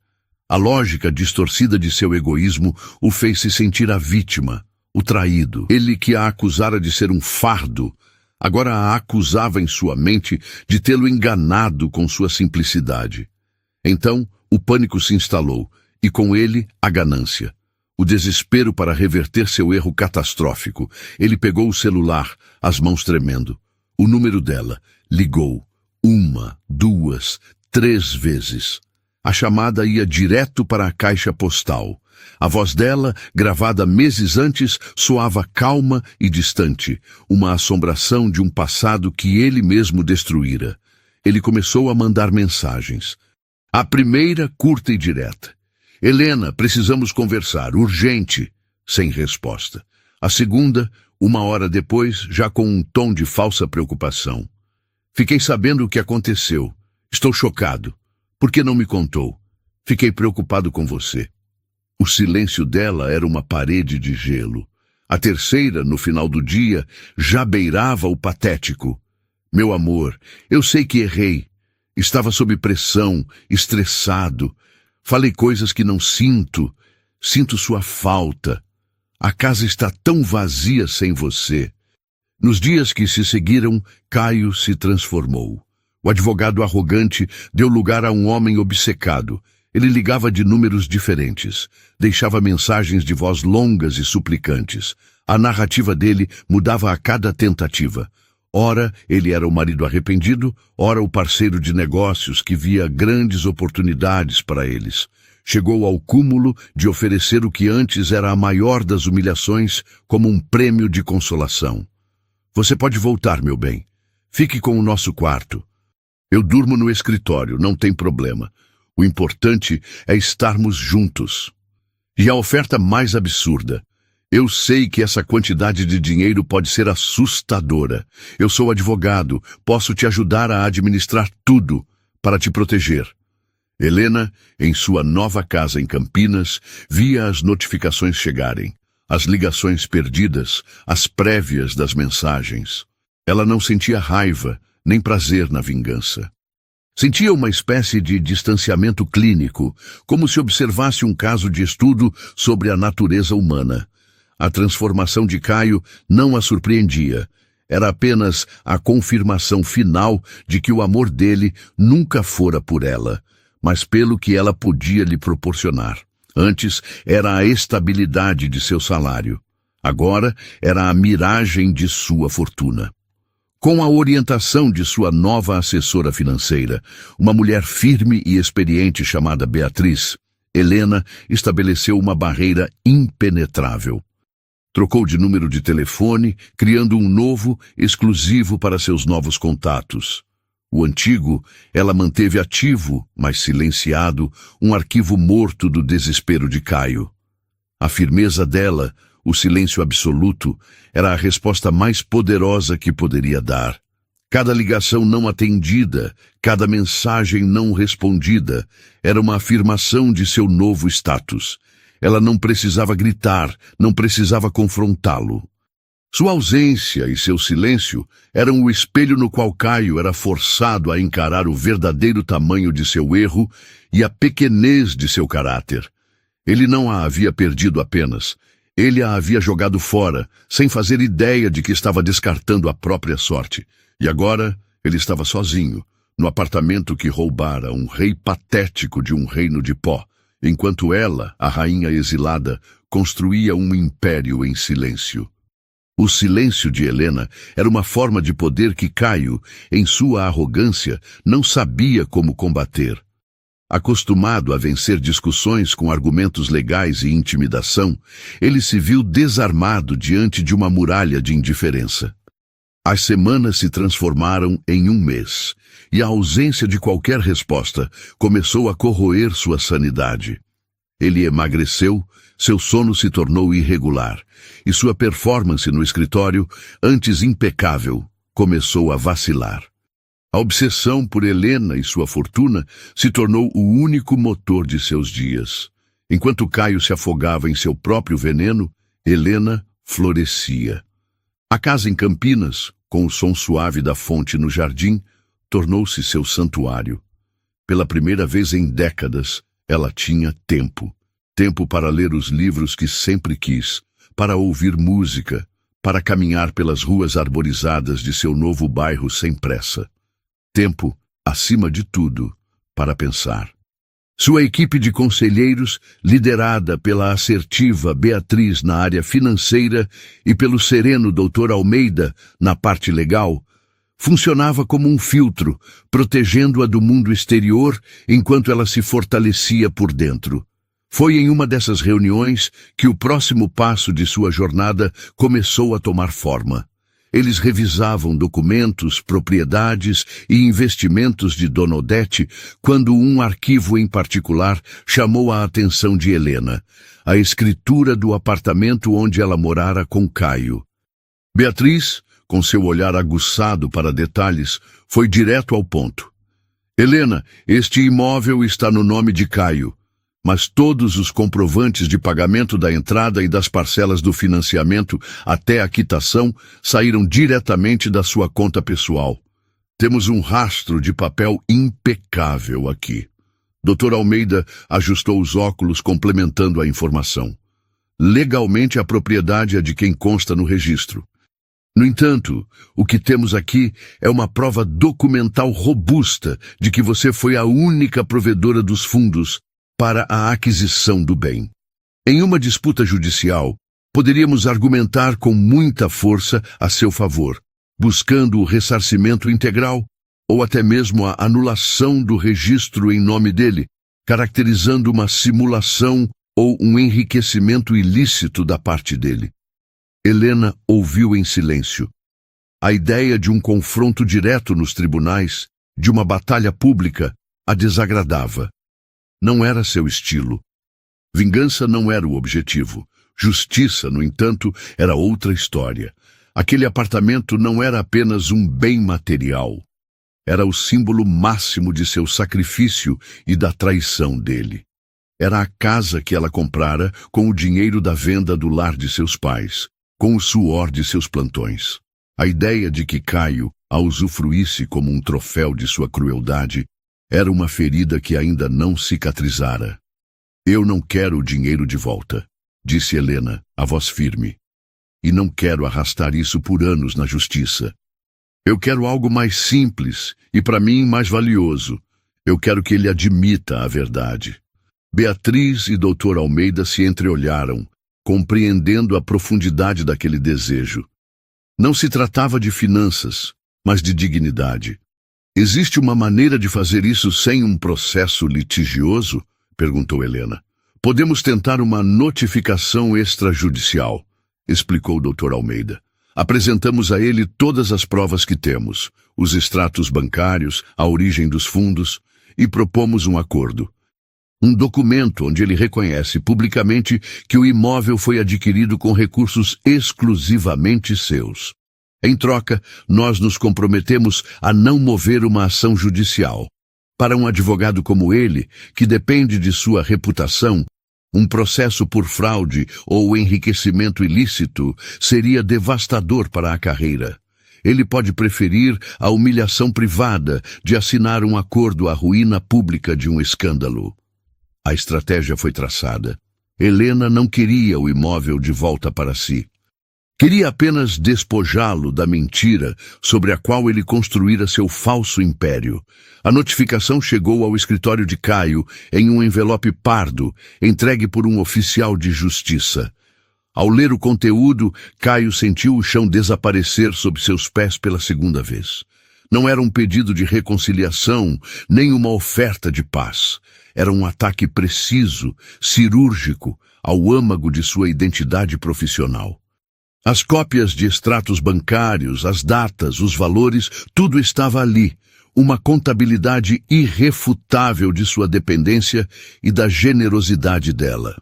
A lógica distorcida de seu egoísmo o fez se sentir a vítima, o traído. Ele que a acusara de ser um fardo, agora a acusava em sua mente de tê-lo enganado com sua simplicidade. Então, o pânico se instalou, e com ele, a ganância. O desespero para reverter seu erro catastrófico. Ele pegou o celular, as mãos tremendo. O número dela. Ligou. 1, 2, 3 vezes. A chamada ia direto para a caixa postal. A voz dela, gravada meses antes, soava calma e distante, uma assombração de um passado que ele mesmo destruíra. Ele começou a mandar mensagens. A primeira, curta e direta. Helena, precisamos conversar, urgente, sem resposta. A segunda, 1 hora depois, já com um tom de falsa preocupação. Fiquei sabendo o que aconteceu. Estou chocado. Por que não me contou? Fiquei preocupado com você. O silêncio dela era uma parede de gelo. A terceira, no final do dia, já beirava o patético. Meu amor, eu sei que errei. Estava sob pressão, estressado. Falei coisas que não sinto. Sinto sua falta. A casa está tão vazia sem você. Nos dias que se seguiram, Caio se transformou. O advogado arrogante deu lugar a um homem obcecado. Ele ligava de números diferentes. Deixava mensagens de voz longas e suplicantes. A narrativa dele mudava a cada tentativa. Ora, ele era o marido arrependido, ora o parceiro de negócios que via grandes oportunidades para eles. Chegou ao cúmulo de oferecer o que antes era a maior das humilhações como um prêmio de consolação. Você pode voltar, meu bem. Fique com o nosso quarto. Eu durmo no escritório, não tem problema. O importante é estarmos juntos. E a oferta mais absurda. Eu sei que essa quantidade de dinheiro pode ser assustadora. Eu sou advogado, posso te ajudar a administrar tudo para te proteger. Helena, em sua nova casa em Campinas, via as notificações chegarem, as ligações perdidas, as prévias das mensagens. Ela não sentia raiva, nem prazer na vingança. Sentia uma espécie de distanciamento clínico, como se observasse um caso de estudo sobre a natureza humana. A transformação de Caio não a surpreendia. Era apenas a confirmação final de que o amor dele nunca fora por ela, mas pelo que ela podia lhe proporcionar. Antes era a estabilidade de seu salário. Agora era a miragem de sua fortuna. Com a orientação de sua nova assessora financeira, uma mulher firme e experiente chamada Beatriz, Helena estabeleceu uma barreira impenetrável. Trocou de número de telefone, criando um novo, exclusivo para seus novos contatos. O antigo, ela manteve ativo, mas silenciado, um arquivo morto do desespero de Caio. A firmeza dela, o silêncio absoluto, era a resposta mais poderosa que poderia dar. Cada ligação não atendida, cada mensagem não respondida, era uma afirmação de seu novo status. Ela não precisava gritar, não precisava confrontá-lo. Sua ausência e seu silêncio eram o espelho no qual Caio era forçado a encarar o verdadeiro tamanho de seu erro e a pequenez de seu caráter. Ele não a havia perdido apenas. Ele a havia jogado fora, sem fazer ideia de que estava descartando a própria sorte. E agora ele estava sozinho, no apartamento que roubara um rei patético de um reino de pó, enquanto ela, a rainha exilada, construía um império em silêncio. O silêncio de Helena era uma forma de poder que Caio, em sua arrogância, não sabia como combater. Acostumado a vencer discussões com argumentos legais e intimidação, ele se viu desarmado diante de uma muralha de indiferença. As semanas se transformaram em um mês, e a ausência de qualquer resposta começou a corroer sua sanidade. Ele emagreceu, seu sono se tornou irregular, e sua performance no escritório, antes impecável, começou a vacilar. A obsessão por Helena e sua fortuna se tornou o único motor de seus dias. Enquanto Caio se afogava em seu próprio veneno, Helena florescia. A casa em Campinas, com o som suave da fonte no jardim, tornou-se seu santuário. Pela primeira vez em décadas, ela tinha tempo. Tempo para ler os livros que sempre quis, para ouvir música, para caminhar pelas ruas arborizadas de seu novo bairro sem pressa. Tempo, acima de tudo, para pensar. Sua equipe de conselheiros, liderada pela assertiva Beatriz na área financeira e pelo sereno Dr. Almeida na parte legal, funcionava como um filtro, protegendo-a do mundo exterior enquanto ela se fortalecia por dentro. Foi em uma dessas reuniões que o próximo passo de sua jornada começou a tomar forma. Eles revisavam documentos, propriedades e investimentos de Dona Odete quando um arquivo em particular chamou a atenção de Helena, a escritura do apartamento onde ela morara com Caio. Beatriz, com seu olhar aguçado para detalhes, foi direto ao ponto. Helena, este imóvel está no nome de Caio, mas todos os comprovantes de pagamento da entrada e das parcelas do financiamento até a quitação saíram diretamente da sua conta pessoal. Temos um rastro de papel impecável aqui. Dr. Almeida ajustou os óculos complementando a informação. Legalmente a propriedade é de quem consta no registro. No entanto, o que temos aqui é uma prova documental robusta de que você foi a única provedora dos fundos para a aquisição do bem. Em uma disputa judicial, poderíamos argumentar com muita força a seu favor, buscando o ressarcimento integral ou até mesmo a anulação do registro em nome dele, caracterizando uma simulação ou um enriquecimento ilícito da parte dele. Helena ouviu em silêncio. A ideia de um confronto direto nos tribunais, de uma batalha pública, a desagradava. Não era seu estilo. Vingança não era o objetivo. Justiça, no entanto, era outra história. Aquele apartamento não era apenas um bem material. Era o símbolo máximo de seu sacrifício e da traição dele. Era a casa que ela comprara com o dinheiro da venda do lar de seus pais, com o suor de seus plantões. A ideia de que Caio a usufruísse como um troféu de sua crueldade era uma ferida que ainda não cicatrizara. Eu não quero o dinheiro de volta, disse Helena, a voz firme. E não quero arrastar isso por anos na justiça. Eu quero algo mais simples e, para mim, mais valioso. Eu quero que ele admita a verdade. Beatriz e Dr. Almeida se entreolharam, compreendendo a profundidade daquele desejo. Não se tratava de finanças, mas de dignidade. Existe uma maneira de fazer isso sem um processo litigioso? Perguntou Helena. Podemos tentar uma notificação extrajudicial. explicou o Dr. Almeida. Apresentamos a ele todas as provas que temos, os extratos bancários, a origem dos fundos, e propomos um acordo. Um documento onde ele reconhece publicamente que o imóvel foi adquirido com recursos exclusivamente seus. Em troca, nós nos comprometemos a não mover uma ação judicial. Para um advogado como ele, que depende de sua reputação, um processo por fraude ou enriquecimento ilícito seria devastador para a carreira. Ele pode preferir a humilhação privada de assinar um acordo à ruína pública de um escândalo. A estratégia foi traçada. Helena não queria o imóvel de volta para si. Queria apenas despojá-lo da mentira sobre a qual ele construíra seu falso império. A notificação chegou ao escritório de Caio em um envelope pardo, entregue por um oficial de justiça. Ao ler o conteúdo, Caio sentiu o chão desaparecer sob seus pés pela segunda vez. Não era um pedido de reconciliação, nem uma oferta de paz. Era um ataque preciso, cirúrgico, ao âmago de sua identidade profissional. As cópias de extratos bancários, as datas, os valores, tudo estava ali. Uma contabilidade irrefutável de sua dependência e da generosidade dela.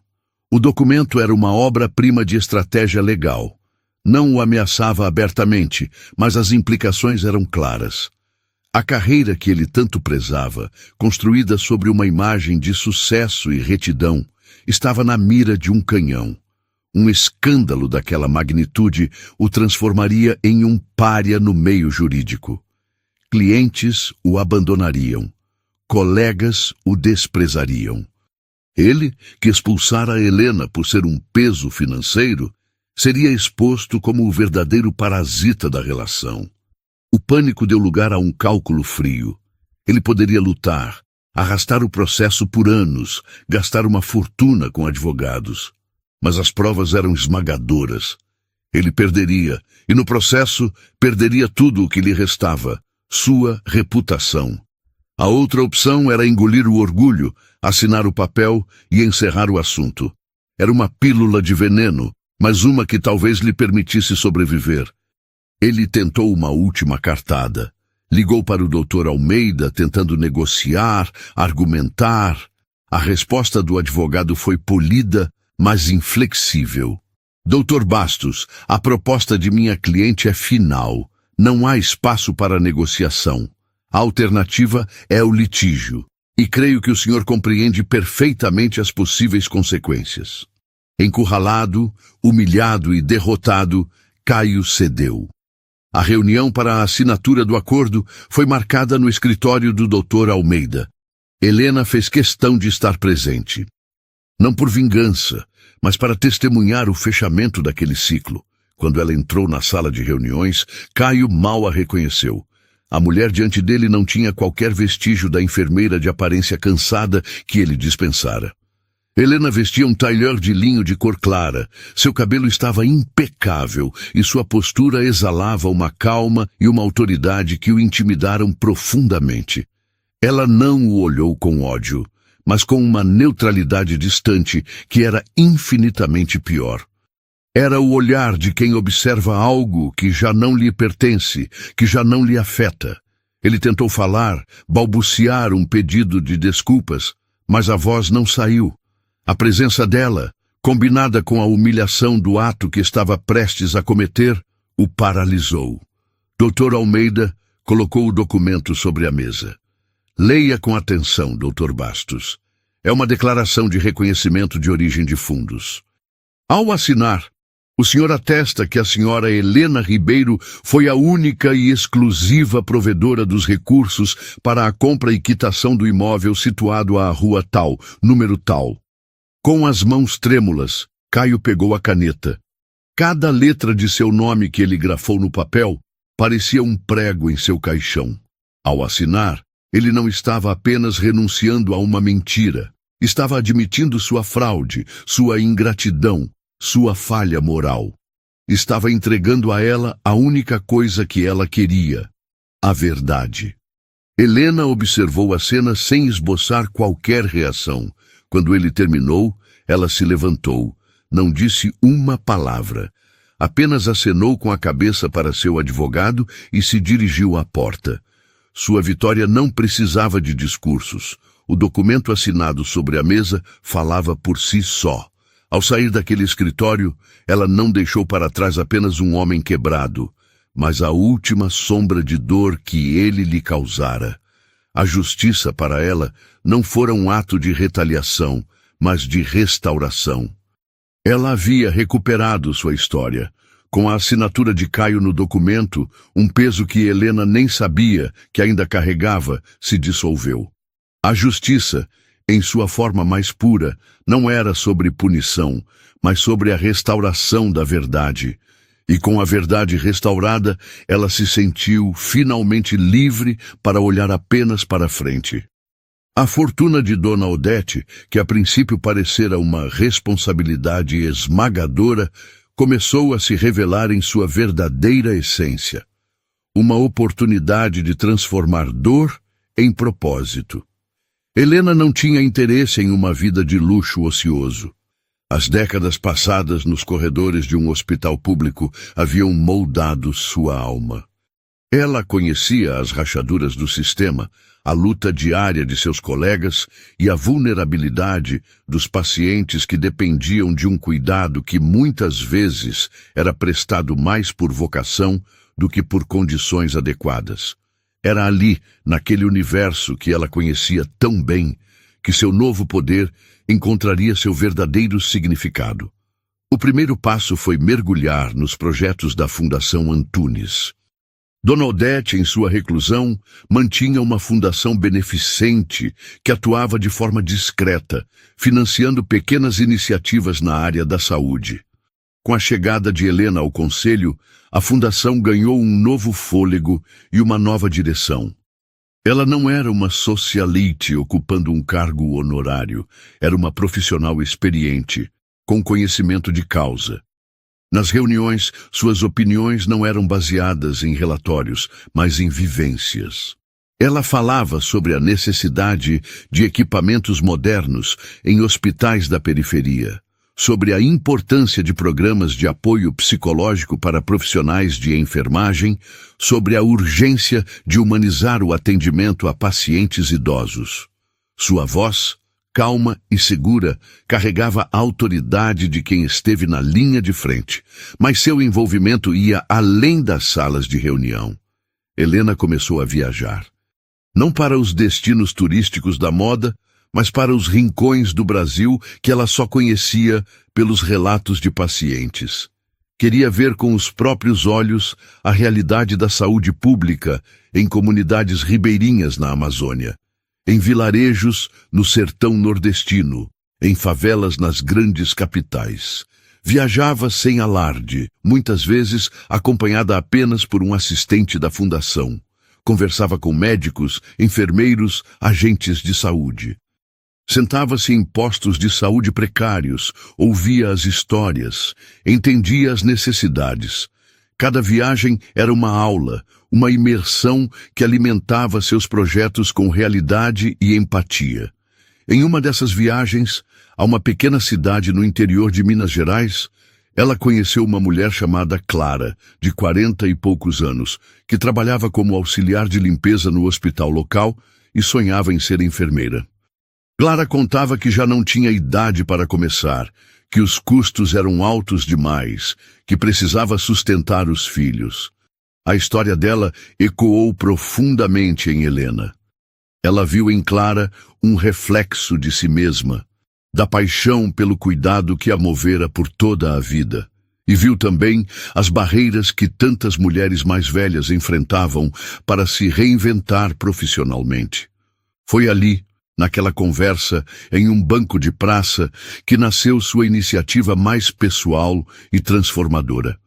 O documento era uma obra-prima de estratégia legal. Não o ameaçava abertamente, mas as implicações eram claras. A carreira que ele tanto prezava, construída sobre uma imagem de sucesso e retidão, estava na mira de um canhão. Um escândalo daquela magnitude o transformaria em um pária no meio jurídico. Clientes o abandonariam. Colegas o desprezariam. Ele, que expulsara Helena por ser um peso financeiro, seria exposto como o verdadeiro parasita da relação. O pânico deu lugar a um cálculo frio. Ele poderia lutar, arrastar o processo por anos, gastar uma fortuna com advogados. Mas as provas eram esmagadoras. Ele perderia, e no processo perderia tudo o que lhe restava, sua reputação. A outra opção era engolir o orgulho, assinar o papel e encerrar o assunto. Era uma pílula de veneno, mas uma que talvez lhe permitisse sobreviver. Ele tentou uma última cartada. Ligou para o Dr. Almeida, tentando negociar, argumentar. A resposta do advogado foi polida, mas inflexível. Dr. Bastos, a proposta de minha cliente é final. Não há espaço para negociação. A alternativa é o litígio. E creio que o senhor compreende perfeitamente as possíveis consequências. Encurralado, humilhado e derrotado, Caio cedeu. A reunião para a assinatura do acordo foi marcada no escritório do Dr. Almeida. Helena fez questão de estar presente. Não por vingança, mas para testemunhar o fechamento daquele ciclo. Quando ela entrou na sala de reuniões, Caio mal a reconheceu. A mulher diante dele não tinha qualquer vestígio da enfermeira de aparência cansada que ele dispensara. Helena vestia um tailleur de linho de cor clara, seu cabelo estava impecável e sua postura exalava uma calma e uma autoridade que o intimidaram profundamente. Ela não o olhou com ódio, mas com uma neutralidade distante que era infinitamente pior. Era o olhar de quem observa algo que já não lhe pertence, que já não lhe afeta. Ele tentou falar, balbuciar um pedido de desculpas, mas a voz não saiu. A presença dela, combinada com a humilhação do ato que estava prestes a cometer, o paralisou. Dr. Almeida colocou o documento sobre a mesa. Leia com atenção, Dr. Bastos. É uma declaração de reconhecimento de origem de fundos. Ao assinar, o senhor atesta que a senhora Helena Ribeiro foi a única e exclusiva provedora dos recursos para a compra e quitação do imóvel situado à rua tal, número tal. Com as mãos trêmulas, Caio pegou a caneta. Cada letra de seu nome que ele grafou no papel parecia um prego em seu caixão. Ao assinar, ele não estava apenas renunciando a uma mentira. Estava admitindo sua fraude, sua ingratidão, sua falha moral. Estava entregando a ela a única coisa que ela queria, a verdade. Helena observou a cena sem esboçar qualquer reação. Quando ele terminou, ela se levantou, não disse uma palavra, Apenas acenou com a cabeça para seu advogado e se dirigiu à porta. Sua vitória não precisava de discursos. O documento assinado sobre a mesa falava por si só. Ao sair daquele escritório, ela não deixou para trás apenas um homem quebrado, mas a última sombra de dor que ele lhe causara. A justiça para ela não fora um ato de retaliação, mas de restauração. Ela havia recuperado sua história. Com a assinatura de Caio no documento, um peso que Helena nem sabia que ainda carregava se dissolveu. A justiça, em sua forma mais pura, não era sobre punição, mas sobre a restauração da verdade. E com a verdade restaurada, ela se sentiu finalmente livre para olhar apenas para frente. A fortuna de Dona Odete, que a princípio parecera uma responsabilidade esmagadora, começou a se revelar em sua verdadeira essência. Uma oportunidade de transformar dor em propósito. Helena não tinha interesse em uma vida de luxo ocioso. As décadas passadas nos corredores de um hospital público haviam moldado sua alma. Ela conhecia as rachaduras do sistema, a luta diária de seus colegas e a vulnerabilidade dos pacientes que dependiam de um cuidado que muitas vezes era prestado mais por vocação do que por condições adequadas. Era ali, naquele universo que ela conhecia tão bem, que seu novo poder encontraria seu verdadeiro significado. O primeiro passo foi mergulhar nos projetos da Fundação Antunes. Dona Odete, em sua reclusão, mantinha uma fundação beneficente que atuava de forma discreta, financiando pequenas iniciativas na área da saúde. Com a chegada de Helena ao conselho, a fundação ganhou um novo fôlego e uma nova direção. Ela não era uma socialite ocupando um cargo honorário, era uma profissional experiente, com conhecimento de causa. Nas reuniões, suas opiniões não eram baseadas em relatórios, mas em vivências. Ela falava sobre a necessidade de equipamentos modernos em hospitais da periferia, sobre a importância de programas de apoio psicológico para profissionais de enfermagem, sobre a urgência de humanizar o atendimento a pacientes idosos. Sua voz, calma e segura, carregava a autoridade de quem esteve na linha de frente, mas seu envolvimento ia além das salas de reunião. Helena começou a viajar. Não para os destinos turísticos da moda, mas para os rincões do Brasil que ela só conhecia pelos relatos de pacientes. Queria ver com os próprios olhos a realidade da saúde pública em comunidades ribeirinhas na Amazônia, em vilarejos no sertão nordestino, em favelas nas grandes capitais. Viajava sem alarde, muitas vezes acompanhada apenas por um assistente da fundação. Conversava com médicos, enfermeiros, agentes de saúde. Sentava-se em postos de saúde precários, ouvia as histórias, entendia as necessidades. Cada viagem era uma aula, uma imersão que alimentava seus projetos com realidade e empatia. Em uma dessas viagens, a uma pequena cidade no interior de Minas Gerais, ela conheceu uma mulher chamada Clara, de 40 e poucos anos, que trabalhava como auxiliar de limpeza no hospital local e sonhava em ser enfermeira. Clara contava que já não tinha idade para começar, que os custos eram altos demais, que precisava sustentar os filhos. A história dela ecoou profundamente em Helena. Ela viu em Clara um reflexo de si mesma, da paixão pelo cuidado que a movera por toda a vida, e viu também as barreiras que tantas mulheres mais velhas enfrentavam para se reinventar profissionalmente. Foi ali, naquela conversa, em um banco de praça, que nasceu sua iniciativa mais pessoal e transformadora.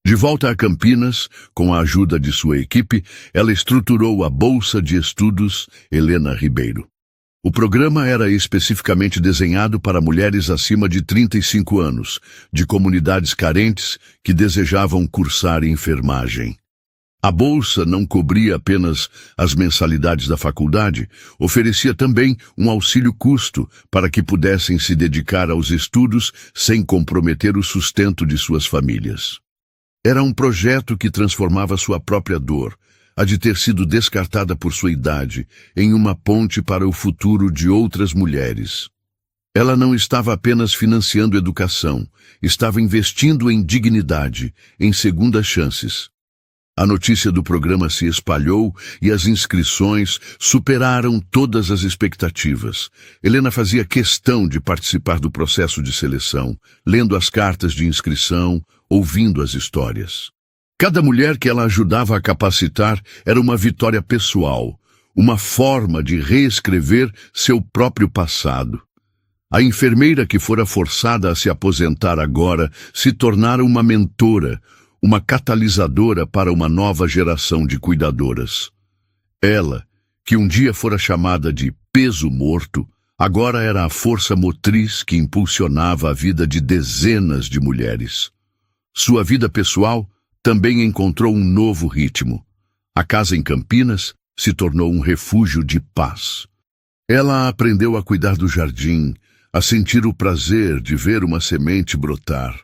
De volta a Campinas, com a ajuda de sua equipe, ela estruturou a Bolsa de Estudos Helena Ribeiro. O programa era especificamente desenhado para mulheres acima de 35 anos, de comunidades carentes que desejavam cursar enfermagem. A bolsa não cobria apenas as mensalidades da faculdade, oferecia também um auxílio-custo para que pudessem se dedicar aos estudos sem comprometer o sustento de suas famílias. Era um projeto que transformava sua própria dor, a de ter sido descartada por sua idade, em uma ponte para o futuro de outras mulheres. Ela não estava apenas financiando educação, estava investindo em dignidade, em segundas chances. A notícia do programa se espalhou e as inscrições superaram todas as expectativas. Helena fazia questão de participar do processo de seleção, lendo as cartas de inscrição, ouvindo as histórias. Cada mulher que ela ajudava a capacitar era uma vitória pessoal, uma forma de reescrever seu próprio passado. A enfermeira que fora forçada a se aposentar agora se tornara uma mentora, uma catalisadora para uma nova geração de cuidadoras. Ela, que um dia fora chamada de peso morto, agora era a força motriz que impulsionava a vida de dezenas de mulheres. Sua vida pessoal também encontrou um novo ritmo. A casa em Campinas se tornou um refúgio de paz. Ela aprendeu a cuidar do jardim, a sentir o prazer de ver uma semente brotar.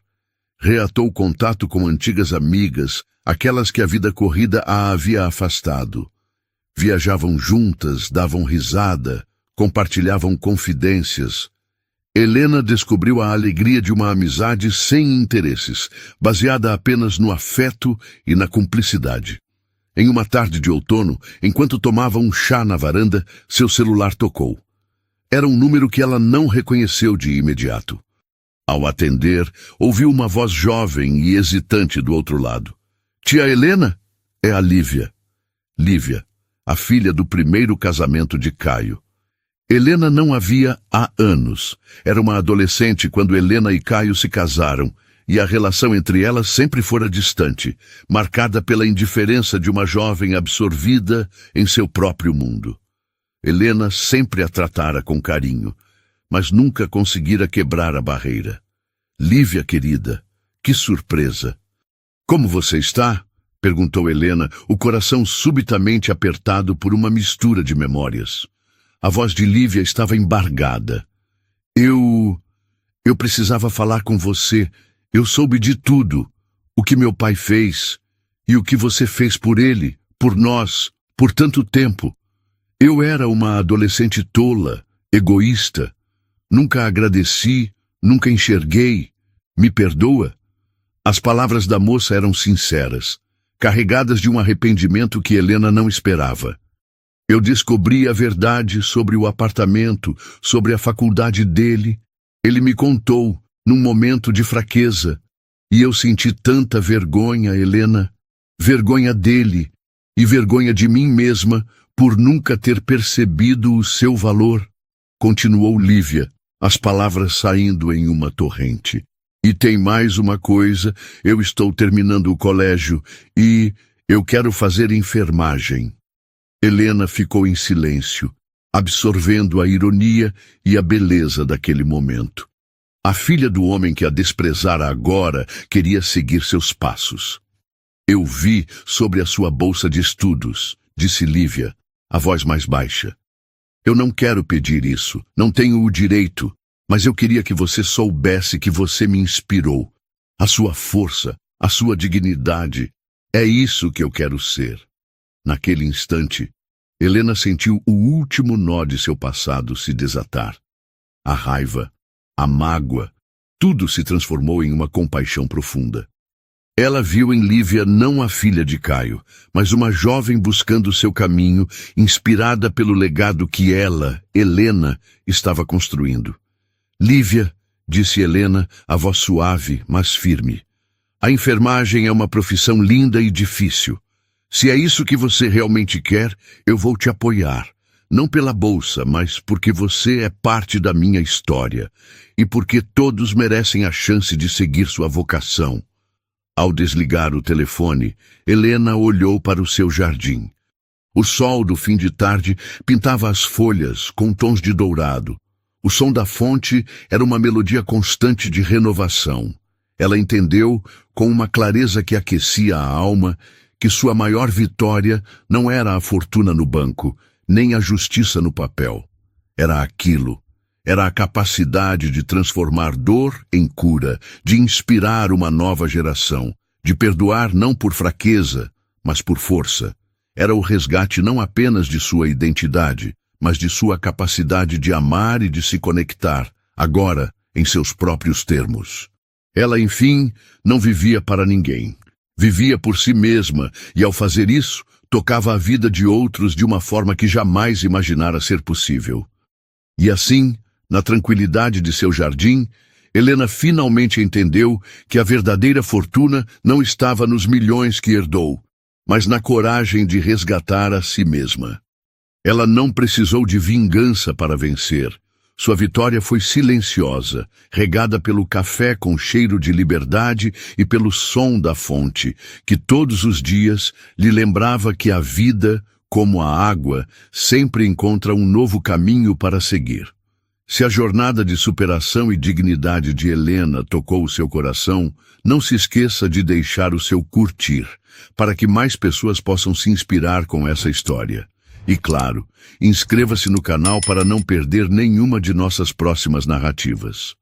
Reatou contato com antigas amigas, aquelas que a vida corrida a havia afastado. Viajavam juntas, davam risada, compartilhavam confidências. Helena descobriu a alegria de uma amizade sem interesses, baseada apenas no afeto e na cumplicidade. Em uma tarde de outono, enquanto tomava um chá na varanda, seu celular tocou. Era um número que ela não reconheceu de imediato. Ao atender, ouviu uma voz jovem e hesitante do outro lado. Tia Helena? É a Lívia. Lívia, a filha do primeiro casamento de Caio. Helena não a via há anos. Era uma adolescente quando Helena e Caio se casaram, e a relação entre elas sempre fora distante, marcada pela indiferença de uma jovem absorvida em seu próprio mundo. Helena sempre a tratara com carinho, mas nunca conseguira quebrar a barreira. Lívia, querida, que surpresa! Como você está? Perguntou Helena, o coração subitamente apertado por uma mistura de memórias. A voz de Lívia estava embargada. Eu precisava falar com você. Eu soube de tudo. O que meu pai fez e o que você fez por ele, por nós, por tanto tempo. Eu era uma adolescente tola, egoísta. Nunca agradeci, nunca enxerguei. Me perdoa? As palavras da moça eram sinceras, carregadas de um arrependimento que Helena não esperava. Eu descobri a verdade sobre o apartamento, sobre a faculdade dele. Ele me contou, num momento de fraqueza. E eu senti tanta vergonha, Helena. Vergonha dele e vergonha de mim mesma por nunca ter percebido o seu valor. Continuou Lívia, as palavras saindo em uma torrente. E tem mais uma coisa, eu estou terminando o colégio e eu quero fazer enfermagem. Helena ficou em silêncio, absorvendo a ironia e a beleza daquele momento. A filha do homem que a desprezara agora queria seguir seus passos. Eu vi sobre a sua bolsa de estudos, disse Lívia, a voz mais baixa. Eu não quero pedir isso, não tenho o direito, mas eu queria que você soubesse que você me inspirou. A sua força, a sua dignidade, é isso que eu quero ser. Naquele instante, Helena sentiu o último nó de seu passado se desatar. A raiva, a mágoa, tudo se transformou em uma compaixão profunda. Ela viu em Lívia não a filha de Caio, mas uma jovem buscando seu caminho, inspirada pelo legado que ela, Helena, estava construindo. Lívia, disse Helena, a voz suave, mas firme. A enfermagem é uma profissão linda e difícil. Se é isso que você realmente quer, eu vou te apoiar. Não pela bolsa, mas porque você é parte da minha história. E porque todos merecem a chance de seguir sua vocação. Ao desligar o telefone, Helena olhou para o seu jardim. O sol do fim de tarde pintava as folhas com tons de dourado. O som da fonte era uma melodia constante de renovação. Ela entendeu, com uma clareza que aquecia a alma, que sua maior vitória não era a fortuna no banco, nem a justiça no papel. Era aquilo. Era a capacidade de transformar dor em cura, de inspirar uma nova geração, de perdoar não por fraqueza, mas por força. Era o resgate não apenas de sua identidade, mas de sua capacidade de amar e de se conectar, agora, em seus próprios termos. Ela, enfim, não vivia para ninguém. Vivia por si mesma e, ao fazer isso, tocava a vida de outros de uma forma que jamais imaginara ser possível. E assim, na tranquilidade de seu jardim, Helena finalmente entendeu que a verdadeira fortuna não estava nos milhões que herdou, mas na coragem de resgatar a si mesma. Ela não precisou de vingança para vencer. Sua vitória foi silenciosa, regada pelo café com cheiro de liberdade e pelo som da fonte, que todos os dias lhe lembrava que a vida, como a água, sempre encontra um novo caminho para seguir. Se a jornada de superação e dignidade de Helena tocou o seu coração, não se esqueça de deixar o seu curtir, para que mais pessoas possam se inspirar com essa história. E claro, inscreva-se no canal para não perder nenhuma de nossas próximas narrativas.